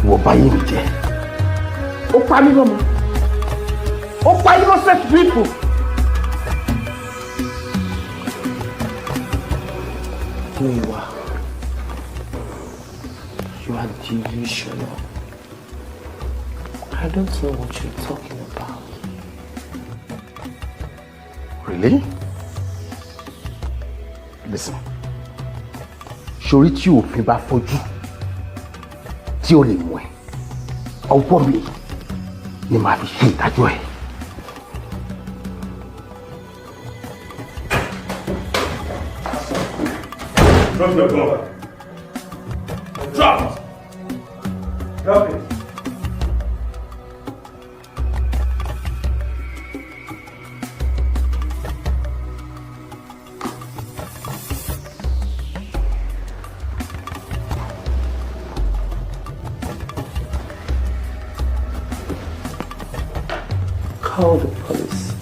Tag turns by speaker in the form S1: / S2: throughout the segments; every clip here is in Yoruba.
S1: Ìwọ báyé mi jẹ́. Ó pa mí lọ́mọ. Ó pa innocent people. Muyiwa, you are delusional. I don't know what you're talking about. Really? Listen. Ṣorí tí òfin bá fojú tí ó lè mú ẹ. Ọwọ́ mi ni màá fi ṣe ìdájọ́ ẹ.
S2: Drop your gun. Drop it. Drop it.
S1: Call the police.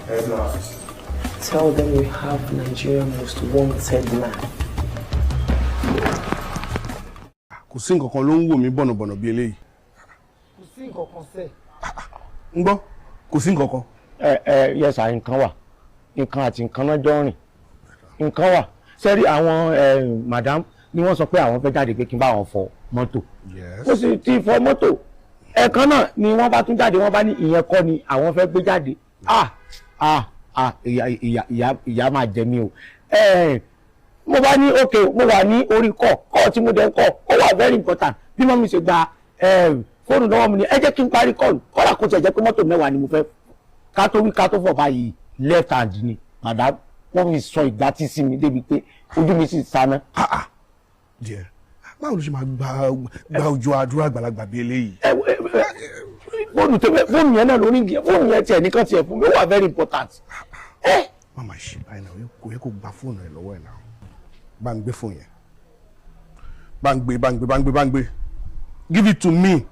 S2: Head not.
S1: Tell them we have Nigeria's most wanted man.
S3: Kò sí nǹkan kan ló ń wò mí bọ̀nàbọ̀nà bí eléyìí.
S1: Kò sí nǹkan kan sẹ́.
S3: Ń gbọ́, kò sí nǹkan kan.
S4: Yes, nǹkan wà. Nǹkan àti nǹkan náà jọ rìn. Nǹkan wà. Sẹ́rí àwọn madam ni wọ́n sọ pé àwọn fẹ́ jáde pé kí n bá wọn fọ mọ́tò. Ó sì ti fọ mọ́tò. Ẹ̀kan náà ni wọ́n bá tún jáde, wọ́n bá ní ìyẹn kọ́ ni àwọn fẹ́ gbé jáde. Ìyá máa jẹ mí o. Mo bá ní okay, mo wà ní orí kọ́ tí mo dẹ̀ ń kọ́, ó wà very important. Bí mọ́mí ṣe gba fóònù lọ́wọ́ mi ni ẹ jẹ́ kí n parí kọ́ọ̀lù. Kọ́lá kò tiẹ̀ jẹ́ pé mọ́tò 10 ni mo fẹ́. Ká tó wí ká tó fọ̀ báyìí left hand ni. Madam, wọ́n fi sọ ìgbà tí sí mi débi pé ojú mi sì sáná.
S3: Díẹ̀, báwo ló ṣe máa gba ojú àdúrà àgbàlagbà bí eléyìí?
S4: Fóònù yẹn náà lórí ìgbìyànjú, fóònù yẹn tiẹ̀ nìkan tiẹ̀ fún mi, ó wà very important.
S3: Mama ṣe báyìí náà, kò yẹ kó gba fóònù ẹ lọ́wọ́ ẹ̀ náà. Bá ń gbé fóònù yẹn. Bá ń gbé. Give it to me.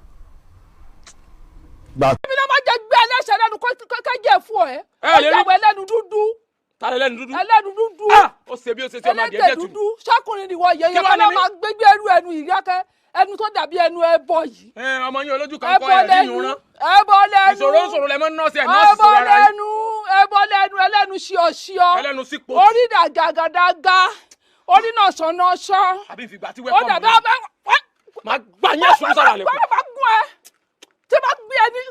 S3: Gbà.
S5: Èmi náà máa jẹ gbé ẹlẹ́sẹ̀ lẹ́nu kẹ́kẹ́ fún ẹ. Ẹ lè rí ẹlẹ́nu dúdú.
S2: Ta lẹ́nu dúdú?
S5: Ẹlẹ́nu dúdú.
S2: Ó ṣe bí ó ṣe tí ọmọ adìẹ jẹ́ tu.
S5: Dúdú. Ṣọ́kùnrin ni wọ́n yẹ̀yẹ́ kọ́ ló máa gbégbé ẹnu ìyákẹ́. Ẹnu tó dàbí ẹnu ẹbọ yìí.
S2: Ọmọ yín olójú kan kọ́ ẹ̀ ní ìrún.
S5: Ẹbọ lẹ́nu.
S2: Ìṣòro lẹ́mọ́ nọ́ọ̀sì ẹ̀ nọ́ọ̀sì sọ̀rọ̀ ara yìí.
S5: Ẹbọ lẹ́nu ẹlẹ́nu ṣíọṣíọ.
S2: Ẹlẹ́nu sípò.
S5: Orí dàgàgàdàgà. Orí náà sọ̀nàṣọ́.
S2: Àbí ìfìgbà tí wẹ́pọ̀
S5: mi. Ó dàbí abẹ́.
S2: Máa gbà yín ẹ̀sùn sára lẹ́kọ̀ọ́.
S5: Bá gún ẹ. Tí bá gbé ẹ ní.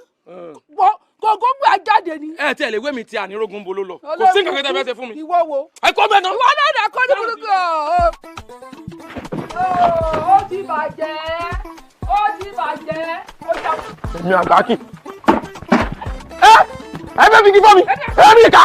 S5: Gògó gbé ẹ jáde ni.
S2: Ẹ tí ẹ lè wé mi tí ànírógun bolo lọ. Kò sí nǹkan kẹta fẹ́ ṣe fún mi.
S5: Ìwọ wo?
S2: Ẹ kọ́ bẹ́ẹ̀ náà.
S5: Ìwọ náà dà kọ́ ní burúkú. Ó ti bàjẹ́.
S2: Mi àgbákì. Ẹ fẹ́ fi kí fọ́ mi. Ẹ rí ìka.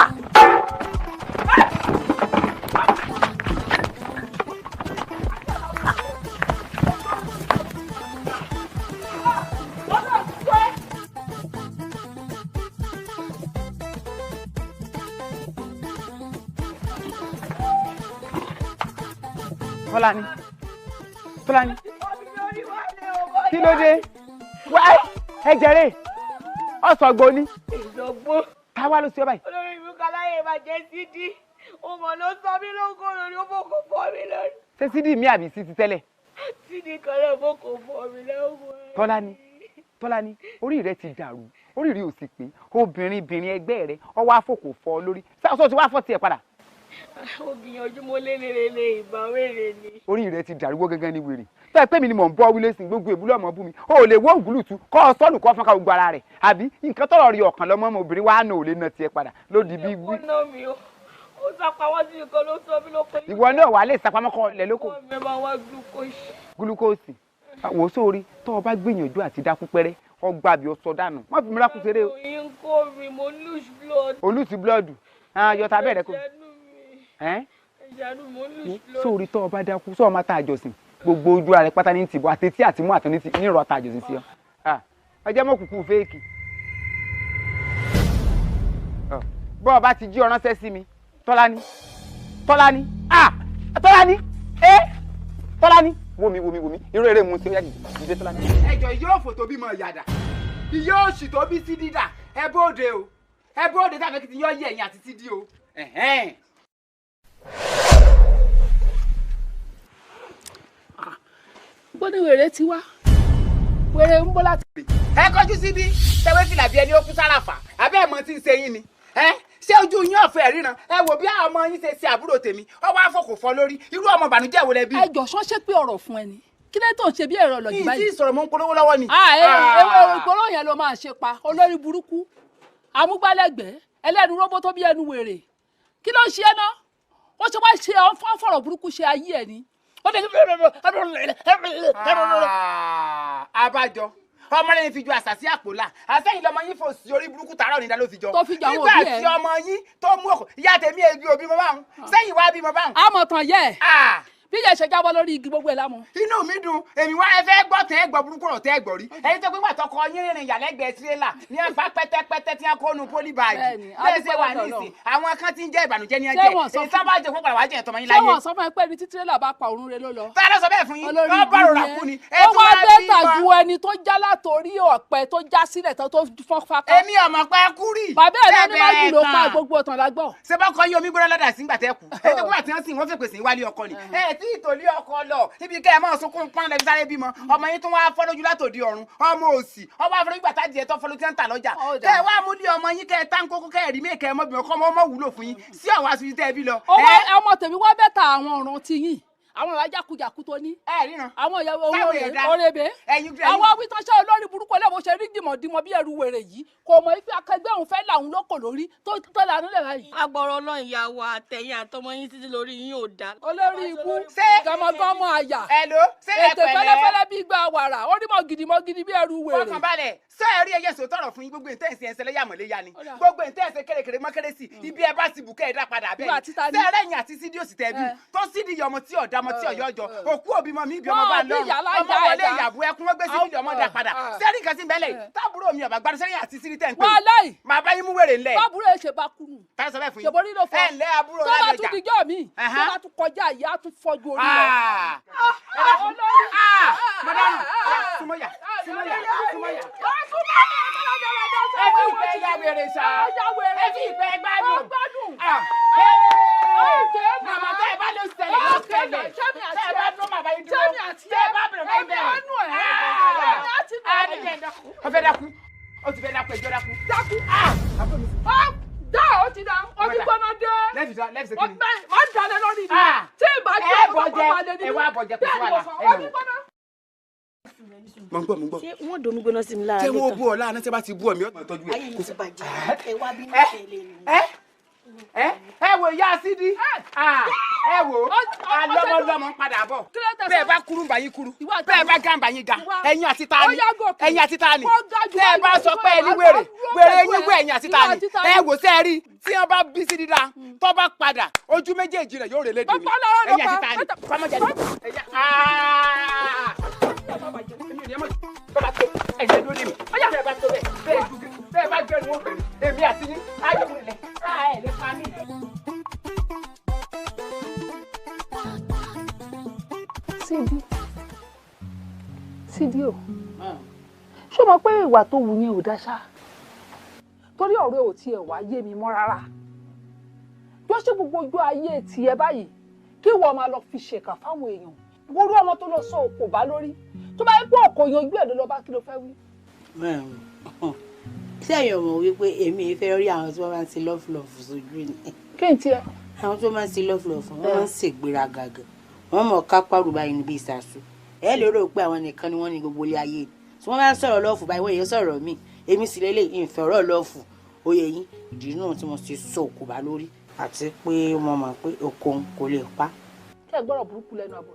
S6: Tọ́lání. Kí ló dé? Wáyé ẹ jẹrè. Ọ̀sọ̀gbò ni.
S5: Ìjọ̀gbọ́n.
S6: Táwa ló ṣe ọ báyìí.
S5: Olórí ìlú Kaláyé máa jẹ́ sídí. Ọmọ ló sọ mí lóko lórí ó fòkò fọ́ mi lórí.
S6: Ṣé sídì mi àbí sí ti tẹ́lẹ̀?
S5: Sídì kan náà fòkò fọ́ mi lóko.
S6: Tọ́lání, orí rẹ ti dàrú. Orí rí ò sì pé obìnrin ẹgbẹ́ rẹ ọwọ́ àfòkò fọ́ lórí. Sọ ti wá fọ́ tiẹ̀ padà.
S5: Ògbìyànjú mo lé ìbá wèrè ni.
S6: Orí rẹ ti dàrú wó gángan ní wèrè. Bẹ́ẹ̀ pé mi ni mò ń bọ́ wílé sí gbogbo èbúlé ọmọ bú mi. O ò lè wó ògúlùtù kọ́ ọ sọ́nù kọ́ fọ́nká gbogbo ara rẹ̀. Àbí nǹkan tọ̀rọ̀ rí ọ̀kan lọ́mọ ọmọ obìnrin wa náà ò lè nà tiẹ̀ padà lódì bí wí.
S5: Ó sàpamọ́ sí nǹkan ló sọ mí lóko.
S6: Ìwọ náà wà lè sàpamọ́ kọ lẹ̀ lóko.
S5: Ọmọ mi máa wá glucose.
S6: Glucose. Wò sórí tó o bá gbìyànjú àti dákú pẹ́rẹ́ ọgbà bí o sọ dànù. Má fi mi rákú ṣeré o.
S5: Òyìn kò rí mo lose blood.
S6: O lose blood. Yọta bẹ́ẹ̀ rẹ kò.
S5: Ìyanu mo lose blood.
S6: Sórí tó o bá dákú sọ ma ta àjọsìn gbogbo ojú ara rẹ pátá ní tìbọ àtẹtí àti mú àtúní ní ìrọ̀ ta àjọsìn sí ọ. Ọjọ́ mọ́ kúkú fẹ́ẹ̀kì. Bọ́ ọ bá ti jí ọ ránṣẹ́ sí mi Tọ́lání Tọ́lání wo mi irú eré mu tí ó yá jíjẹ Tọ́lání. Ẹjọ́ yóò fòtò bímọ ìyàdà yóò sì tó bí sí dídà ẹ bóde o ẹ bóde tàbí kí ti yọ yẹ ẹ̀yìn àti sídìí o.
S5: igbó ni wèrè ti wá wèrè ń bọ́ láti.
S6: ẹ kọjú síbí tẹwé fìlà bí ẹni ó kú sáràfà abẹ́ ẹ̀ mọ́ tí ń ṣe yín ni ṣé ojú yín ọ̀fẹ́ ríran ẹ wò bí àwọn ọmọ yín ṣe ṣe àbúrò tèmi ọwọ́ àfọkò fọ́ lórí irú ọmọ ìbànújẹ́ wo lẹ bí.
S5: ẹ jọ ṣọ́ṣẹ́ pé ọ̀rọ̀ fún ẹni kí ló tó ń ṣe bí ẹ̀rọ lọ́jọ́ báyìí.
S6: ìtì ìsọ̀rọ̀ mọ́ ń polówó lọ́wọ́ ni.
S5: ewé ìpolówó yẹn ló máa ṣe pa olórí burúkú amúgbálẹ́gbẹ̀ẹ́ ẹlẹ́nu róbó tó bí ẹnu wèrè kí ló ń ṣe ẹ́ ná ó ṣe wá ṣe ọ̀fọ̀rọ̀ burúkú ṣe ayé ẹ̀ ni.
S6: abájọ ọmọ lẹ́yìn fi ju àṣàṣì àpòlà àṣẹyìn lọmọ yín fò sí orí burúkú tààrà òní dá ló fi jọ nígbà tí ọmọ yín tó mú ọkọ ìyá tèmi èbí òbí mo báwọn sẹ́yìn wá bí mo báwọn.
S5: àmọ̀tàn yẹ bí yẹn ṣe jábọ́ lórí igi gbogbo ẹ̀ lámọ̀.
S6: inú mi dùn èmi wá ẹ fẹ́ gbọ́ tẹ́ ẹ gbọ́ burúkú rọ̀ tẹ́ ẹ gbọ́ rí ẹni tó pé wà tọkọ yín rìnrìn ìyàlẹ́gbẹ̀ẹ́ tirẹ́là ní ẹgbà pẹ́tẹ́pẹ́tẹ́ tí wọ́n kó nu pólí báàgì bẹ́ẹ̀ ṣe wà ní ìsìn àwọn kan tí ń jẹ́ ìbànújẹ́ ní ẹjẹ́ èyí sábà jẹ́ fún padà wá jẹ́ ẹ̀tọ́ yín láyé.
S5: ṣé wọ́n sọ fún ẹ pé ní tí tirẹ́là bá pa òun rẹ ló lọ.
S6: tá a lọ sọ bẹ́ẹ̀ fún yín wọ́n bá rọra kú ni.
S5: ó wá bẹ́tà ju ẹni tó já látòrí ọ̀pẹ tó já sílẹ̀ tó fọ́n fáká.
S6: èmi ọmọ pẹ́ kú rí.
S5: bàbá ẹ̀ ní májì ló pa gbogbo ọ̀tàn lágbọ̀.
S6: ṣé bá kọ́ yí omi gbọ́dọ̀ lọ́dà sí gbàtẹ́ kù ẹ tó kúrò àti wọ́n sì wọ́n fèpèsè wálé ọkọ ni ẹ tí ìtòlí ọkọ lọ níbi kẹ́ ẹ máa sunkún pọ́n lẹ́bi sáré bímọ ọmọ yín tún wá fọ́ lójú látòdì ọ̀run ọmọ òsì ọmọ afẹ́rẹ́ ìgbà tá díẹ̀ tó fọ́ lójú ń tà lọ́jà tẹ́ ẹ wá mú lé ọmọ yín kẹ́ ẹ tá ń kókó kẹ́ ẹ rí mẹ́ẹ̀kẹ́ ẹ mọ́bìnrin ọkọ ọmọ wúlò fún yín sí àwọn aṣojú tẹ́ ẹ bí lọ.
S5: ọmọ tèmi wá bẹ́tà àwọn ọ̀ràn ti yín àwọn ìwà jákujàku tó ní.
S6: ẹ ríran
S5: àwọn ìyàwó orebe àwọn awítọ́ṣẹ́ olórí burúkú ọlẹ́wọ̀ ṣe rí dìmọ̀dìmọ̀ bí ẹrù wèrè yìí kò mọ̀ ife akẹgbẹ́ òun fẹ́ làwọn lóko lórí tó lànà lẹ̀ báyìí.
S7: agbọ̀rọ̀ náà ìyàwó àtẹ̀yìn àtọmọ yín títí lórí yín ò dá.
S5: olórí ibú gọmọgọmọ àyà ètè fẹ́lẹ́fẹ́lẹ́ bí gba wàrà ó rí mọ̀gìdìmọ̀gìdì bí ẹrù wèrè.
S6: ọkàn balẹ̀ sọ ẹ rí ẹyẹ sòtọrọ fún yín gbogbo ìtẹ́ẹ̀sì ẹsẹ̀ lẹ́yàmọ̀lẹ́yà ni gbogbo ìtẹ́ẹ̀sì kéré-kéré mọ́kérésì ibi ẹ bá ti bù kẹ́ ẹ dá padà bẹ́ẹ̀ ni sẹ́ẹ̀rẹ́ yín àti sídìí òsì tẹ́ẹ̀bí tó sídìí ọmọ tí ọ̀dà ọmọ tí ọ̀yọ́ jọ òkú òbí mọ mi ibi ọmọ bá lọ́rùn ọmọ wọlé ìyàbú ẹkún wọ́n gbé sídìí ọmọ dá padà sẹ́ẹ̀rì kan sí bẹ́lẹ̀ táàbúrò mi ọ̀bà gbádùn sẹ́yìn àti sídìí tẹ̀ ń pè máa bá yín mú wèrè ńlẹ̀.
S5: báàbúrò ẹ ṣe bá kúrú ṣèborí ló fọ tó bá tún dijọ́ mi tó bá tún kọjá ìyá tún fọjú orí lọ.
S6: mọ̀dánù súnmọ́yà ẹ fi ìfẹ́ ya wèrè sá ẹ fi ìfẹ́ gbádùn màmá tẹ́ ẹ bá lọ ṣẹlẹ̀ lọ ṣẹlẹ̀ tẹ́ ẹ bá tún màmá yìí dúró tẹ́ ẹ bá bẹ̀rẹ̀ bá bẹ̀rẹ̀ ọ fẹ́ dákú ó ti fẹ́ dákú ẹjọ́ dákú.
S5: dá ó ti dá ó ti gbọ́nà dé
S6: lẹ́fì ṣe kí ni
S5: má dalẹ̀ lórí mi tí ìbá jẹ́ ọkọ̀ máa lè ní
S6: ẹ wá bọ̀jẹ̀ kò sí wàhálà
S5: ó ti gbọ́nà.
S6: mo ń gbọ́.
S7: ṣé wọ́n domi gbóná sí mi lára
S6: ṣé
S7: lóòótọ́.
S6: wọ́n bú ọ láàánú tí wọ́n bá ti bú ọ mi ó máa tọ́jú ẹ̀.
S7: ayé yìí ti bàjẹ́ ẹ wá bí wọ́n ṣe lè ní.
S6: ẹ wò ìyá sídí ẹ wò alọ́mọlọ́mọ ń padà bọ̀ bẹ́ẹ̀ bá kúrú bá yín kúrú bẹ́ẹ̀ bá gán bá yín ga ẹ̀yin àti ta ni ẹ̀yin àti ta ni bẹ́ẹ̀ bá sọ pé ẹni wèrè yín wé ẹ̀yin àti ta ni ẹ wò sẹ́ẹ̀ rí tí wọ́n bá bí sí dídá tó bá padà ojú méjèèjì rẹ̀ yóò rè lédè mi ẹ̀yin àti ta ni fọmọjáde ẹ̀yin ló ní mi bẹ́ẹ̀ bá tó bẹ́ẹ̀ bá gbẹ́nu wọn pẹ̀lú èmi àti yín ayọ̀ rẹ̀ ẹ̀ lè pa mí.
S5: sídìí o ṣé o mọ̀ pé ìwà tó wù yẹn ò dá ṣá torí ọ̀rẹ́ ò tiẹ̀ wá yé mi mọ́ rárá yóò ṣe gbogbo ojú ayé tiẹ̀ báyìí kí wọ́n máa lọ fi ṣèkà fáwọn èèyàn wọ́n ọmọ tó lọ sọ òkò bá lórí tó bá yẹ pé ọkọ̀ yanjú ẹ̀ ló lọ bá kí ló fẹ́ wí.
S7: sẹ́yìn ọmọ wípé èmi fẹ́ rí àwọn tí wọ́n máa ń ṣe lọ́fùlọ́fù sójú ni.
S5: kí n tiẹ̀.
S7: àwọn tí wọ́n máa ń ṣe lọ́fùlọ́fù wọ́n máa ń ṣègbéraga gan wọ́n mọ̀ ká pàrọ̀ báyìí níbi ìsàsù ẹ lérò pé àwọn nìkan ni wọ́n ní gbogbo ilé ayé tí wọ́n máa ń sọ̀rọ̀ lọ́fù báyìí wọ́n yẹn sọ̀rọ̀ mí èmi sì lélẹ̀ ìfẹ̀rọ̀ lọ́fù oyè yín ìdí náà tí mo ti sọ òkú bá lórí àti pé wọ́n mọ̀ pé okòó kò lè pa.
S5: ṣé ẹ gbọ́rọ̀ burúkú lẹ́nu àbọ̀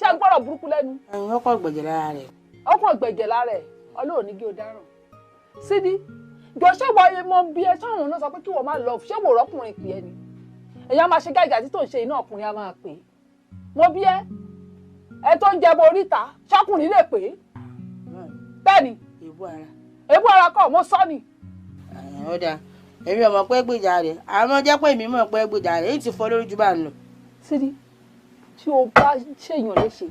S5: ṣé ẹ gbọ́rọ̀ burúkú lẹ́nu.
S7: ẹ̀yin ọkọ̀ gbẹ̀jẹ̀ lára rẹ̀.
S5: ọkọ̀ gbẹ̀jẹ̀ lára ẹ̀ ọlọ́run ní kí o dáràn. sídi jọ ṣé wọ́n yẹ mọ bí ẹ sọ́run náà sọ pé kí wọ́n máa lọ ṣé wò rọ́kùnrin pè é ni èèyàn máa ṣe gáàjà tí tó ń ṣe iná ọkùnrin á máa pè é mo bí ẹ tó ń jẹ bo oríta ṣọkùnrin lè pè é bẹ́ẹ̀ ni èébú ara kọ́ mo sọ ni.
S7: ó dáa èmi ọmọ pé gbèjà rẹ̀ àmọ́ jẹ́ pé èmi mọ̀ pé gbèjà rẹ̀ èyí ti fọ́ lórí jù bá ń lọ.
S5: sídi tí o bá ṣèyàn léṣe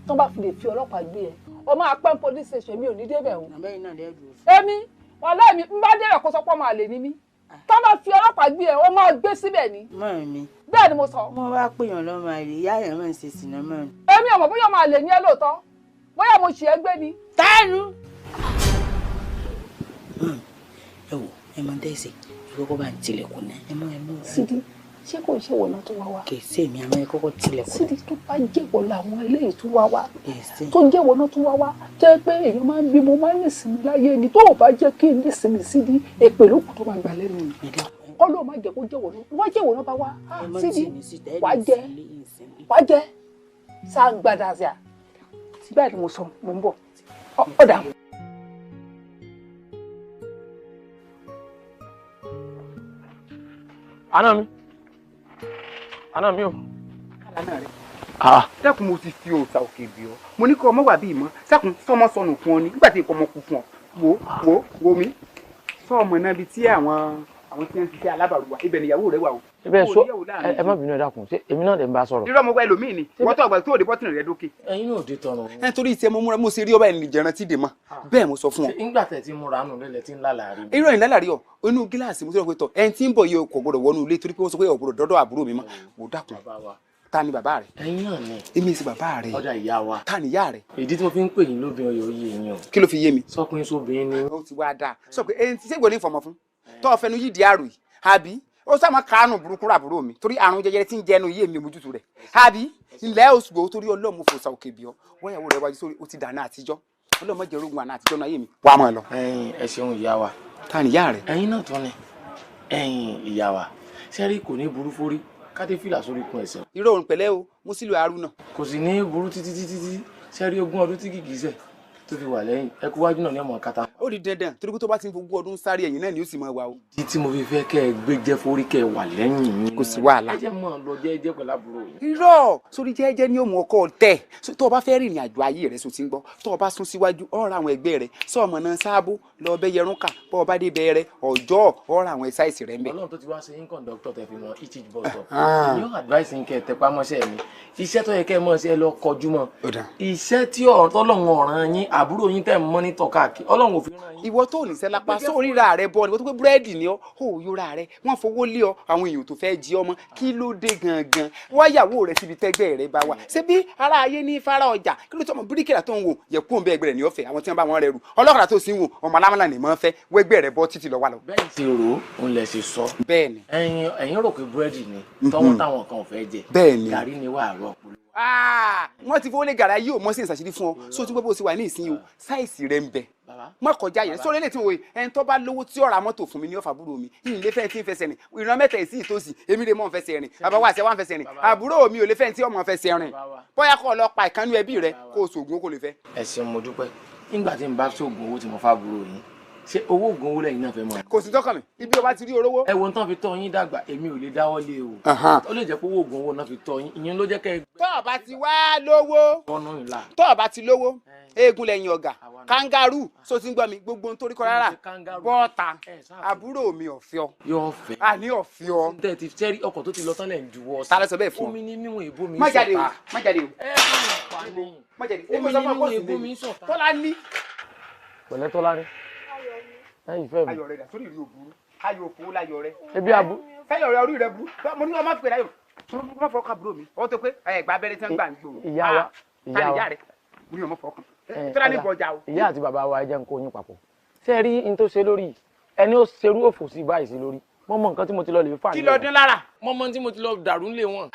S5: tó bá fi lè fi ọlọ́pàá gbé ẹ o máa pẹ́ police station mi ò ní débẹ̀ o.
S7: àbẹ́yìn náà lẹ́ẹ̀dùn.
S5: èmi wọn lẹ́ẹ̀mí ń bá débẹ̀ kó sọ pé ọmọ àlè ni mí tó bá fi ọlọ́pàá gbé ẹ o máa gbé síbẹ̀ ni.
S7: mọ́ mi.
S5: bẹ́ẹ̀ ni mo sọ.
S7: wọ́n wá pèèyàn lọ́mọ àlè ìyá yẹn máa ń ṣe sìnà mọ́ mi.
S5: èmi ọmọ bóyá ọmọ àlè ni ẹ lóòótọ́ bóyá mo ṣe é gbé ni.
S7: táàrù. ẹ wò ẹ máa dẹ́sẹ̀ ìkọ́kọ́ bá ń tilẹ̀kùn náà ẹ mọ́.
S5: Sídí ṣé kò ṣe wọ̀nà tó wá wá.
S7: kèsì èmi àmọ́ ẹ kọ́kọ́ tilẹ̀kùn.
S5: Sídí tó bá jẹ́wọ́ làwọn eléyìí tó wá wá tó jẹ́wọ́ náà tó wá wá jẹ́ pé èèyàn máa ń bí mo máa ń nísìnyí láyé ni tó ò bá jẹ́ kí n nísìnyí Sídí èpè ló kù tó máa gbà lẹ́nu mi. Ọlọ́run má jẹ́ kó jẹ́wọ́ náà wá jẹ́wọ́ náà bá wá Sídí wá jẹ́ sáà gbàdá sí à bẹ́ẹ̀ ni mo sọ mo ń bọ̀ ọ̀dà.
S2: Àná mi o.
S6: Àlànà rẹ̀. Dákun mo ti fi òòṣà òkè bì ọ́. Mo ní kí ọmọ wà bí ìmọ̀. Sákun sọmọ sọnù fún ọ ni. Nígbà tí ìkọ́ kú fún ọ. Wo mi. Sọ ọmọ náà bíi tí àwọn tí wọ́n ti ṣe alábàárù wa. Ibẹ̀ níyàwó rẹ̀ wà o.
S2: Ibẹ̀ sọ ẹ má bínú ẹ dákun ṣé èmi náà lè ń bá sọ̀rọ̀.
S6: Irọ́ mo wá ẹlòmíì ni. Wọ́n tọ́ ọgbà tó òde bọ́tìnì rẹ̀ dókè.
S2: Ẹ̀yin náà dé tọrọ.
S6: Ẹ torí ìṣe mo múra mo ṣe rí ọba ẹni jẹran tí dè mọ́. Bẹ́ẹ̀ mo sọ fún ọ.
S2: Nígbà tẹ̀ tí mo ra nù lẹ́lẹ̀ tí ń lálàárí.
S6: Irọ́ ìlà láàrí ọ inú gíláàsì mo sọ pé tọ ẹni tí ń bọ̀ yìí kò gbọdọ̀ wọnú ilé torí pé wọ́n sọ pé ò gbọdọ̀ dọ́dọ̀ àbúrò mi mọ́. Wò dákun. Ta ni bàbá rẹ?
S2: Ẹ̀yin náà ni.
S6: Èmi sì bàbá rẹ.
S2: Ọjà ìyá wa.
S6: Ta ni ìyá rẹ?
S2: Ìdí tí mo fi ń pè yín lóbìnrin oyè oyè yín o.
S6: Kí ló fi yé mi?
S2: Sọkùnrin sóbìnrin ni.
S6: Ó ti wá dáa. Sọ pé ẹni tí ṣégbó ní ìfọ̀mọ̀ fún. Tọ́ ọ fẹnu yìí di àrò yìí. Àbí ó sá máa kánú burúkú àbúrò mi torí àrùn jẹjẹrẹ tí ń jẹnu yé mi mójútó rẹ̀. Àbí ilẹ̀ Òṣùgbò torí Ọlọ́run mo fòṣà òkè bí ọ. Wọ́n yàwó rẹ̀ wájú sórí ó ti dànù àtijọ́. Ọlọ́run má jẹ́ orógun àná àtijọ́ náà yé mi. Wá máa lọ.
S2: Ẹ ṣeun ìyá wa.
S6: Ta ni ìyá rẹ?
S2: Ẹ̀yin náà tán ni. Ìyá wa. Sẹ́rí kò ní burú fórí. Kádé fìlà sórí kun ẹ̀sẹ̀.
S6: Irọ́ òun pẹ̀lẹ́ o, mo sílò Haruna.
S2: Kò sì ní burú títí. Sẹ́rí ogún ọdún tí kìkì sẹ̀ tó fi wà lẹ́yìn. Ẹkú wájú náà ní ọmọ kata.
S6: Ó di dandan torí pé tó bá ti ń fogún ọdún sáré ẹ̀yìn náà ni ó sì máa wà o.
S2: Ìdí tí mo fi fẹ́ kẹ́ ẹ gbé jẹ́ forí kẹ́ ẹ wà lẹ́yìn yín.
S6: Kò sí wàhálà.
S2: Ẹ jẹ́ mọ̀ lọ jẹ́jẹ́ pẹ̀lú àbúrò yín.
S6: Irọ́ sórí jẹ́jẹ́ ni ó mú ọkọ tẹ̀. Tó o bá fẹ́ rìnrìn àjò ayé rẹ̀ so ti ń gbọ́. Tó o bá sún síwájú ọ̀rọ̀ àwọn ẹgbẹ́ rẹ̀ sọ́ọ̀mọ̀ náà sáábó lọ bẹ́ yẹrúnkà bọ́ ọ bá dé bẹ̀rẹ̀ ọjọ́ ọ̀rọ̀ àwọn ẹ̀sáìsì rẹ̀ ń bẹ̀.
S2: Ọlọ́run tó ti wá ṣe yín kọ̀ǹdọ́tọ̀ tẹ̀ fi mọ each bus stop. Yóò advice yín kẹ́ ẹ tẹpá mọ́ṣẹ́ mi. Iṣẹ́ tó yẹ kẹ́ ẹ mọ̀ sí ẹ lọ kọjú mọ́. Iṣẹ́ tí Ọlọ́run ọ̀ràn yín àbúrò yín tẹ̀ mọ́nítọ̀ káàkiri Ọlọ́run ò fi ràn yín.
S6: Ìwọ tó ní sẹ́lápá sóríra rẹ bọ́ ni wọ́n tó pé búrẹ́dì ni ọ́ ò yóra rẹ wọ́n fowó lé ọ àwọn èèyàn tó fẹ́ jí ọmọ kí ló dé gangan wáyàwó rẹ síbi tẹ́gbẹ́ rẹ bá wà ṣé bí ara ayé ní fara ọjà kí ló tọ́ ọmọ bíríkìlà tó ń wò yẹ kó ń bẹ ẹgbẹ́ rẹ ní ọ̀fẹ́ àwọn tí wọ́n bá wọn rẹ rù ọlọ́kadà tó sì ń wò ọmọ alámọ̀lá ni mọ́ fẹ́ wẹ́gbẹ́ rẹ bọ́ títí lọ wà lọ.
S2: bẹ́ẹ̀ ti rò ó ń lẹ̀ ṣe sọ.
S6: bẹ́ẹ̀ni.
S2: ẹ̀yin rò pé búrẹ́dì ni tọ́wọ́n táwọn kan ò fẹ́ jẹ.
S6: bẹ́ẹ̀ni.
S2: gàrí ni wàá rọ polo.
S6: wọ́n ti fowó lé gàrà yìí ò mọ́ sí ìsàṣírí fún ọ sóò tí gbogbo ó sì wà ní ìsinyìí o sáìsì rẹ ń bẹ má kọjá yẹn sórí ilé tí mo wòye ẹni tó bá lówó tí ó ra mọ́tò fún mi ní ọ̀fà àbúrò mi ìlé fẹ́ tí ń fẹsẹ̀ rìn ìran mẹ́ta èsì ìtòsí èmi lè mọ̀ ń fẹsẹ̀ rìn bàbá wa àṣẹ wa ń fẹsẹ̀ rìn àbúrò mi ò lè fẹ́ tí ọmọ fẹsẹ̀ rìn bóyá kó lọ pa ìkànnì ẹbí rẹ kó o sògùn kó lè fẹ́.
S2: ẹ ṣeun mo dúpẹ́ nígbà tí n bá sóògùn owó tí mo fà àbúrò yín ṣé owó oògùn owó lẹ́yìn náà fẹ́ mọ̀.
S6: kò sí tọkàn mi ibi o bá ti rí orówó.
S2: ẹ wo tán fi tọ́ yín dàgbà èmi ò lè dáwọ́ lé o ó lè jẹ́ pé owó oògùn owó náà fi tọ́ yín ìyẹn ló jẹ́ kẹ́ ẹ.
S6: tó o bá ti wá lówó tó o bá ti lówó eégún lẹ́yìn ọ̀gá kangaroo so ti ń gbọ́ mi gbogbo ń torí kọ rárá bọ́ọ̀ta àbúrò mi ọ̀fẹ́ ọ.
S2: yóò fẹ́.
S6: àní ọ̀fẹ́ ọ.
S2: tẹ́ ti sẹ́rí ọkọ̀ tó ti lọ tán lẹ̀ ń juwọ́ sí.
S6: ta ló sọ bẹ́ẹ̀ fún ọ.
S2: omi ní mímú ìbú mi sọ̀tà.
S6: má jáde o má jáde o.
S2: má jáde. omi ní mímú ìbú mi sọ̀tà.
S6: tọ́lá ní.
S2: pẹ̀lẹ́ tọ́lá ní. ẹ̀yin fẹ́ mi.
S6: ayọ̀ rẹ̀ dà sórí ìlú òbúrú ayọ̀ òkú láyọ̀ rẹ̀.
S2: ebi abu.
S6: fẹ́yọ̀ rẹ̀ orí rẹ̀ burú mo ní ọmọ pè láyọ̀ má fọwọ́ ká búrò mi ọ tó pé ẹ̀gbá abẹ́rẹ́ tí wọ́n gbà ń gbòòrò.
S2: ìyá wa
S6: ìyá rẹ̀ mo ní ọmọ fọwọ́ kan tọ́lá ní bọ̀jà o.
S2: ìyá àti bàbá wa ẹ jẹ́ n kó yín papọ̀ ṣé ẹ rí n tó ṣe lórí ẹni ó ṣerú òfò sí báyìí sí lórí mo mọ nǹkan tí mo ti lọ lè fà.
S6: kí ló dín lára.
S2: mo mọ tí mo ti lọ dàrú ńlé wọn.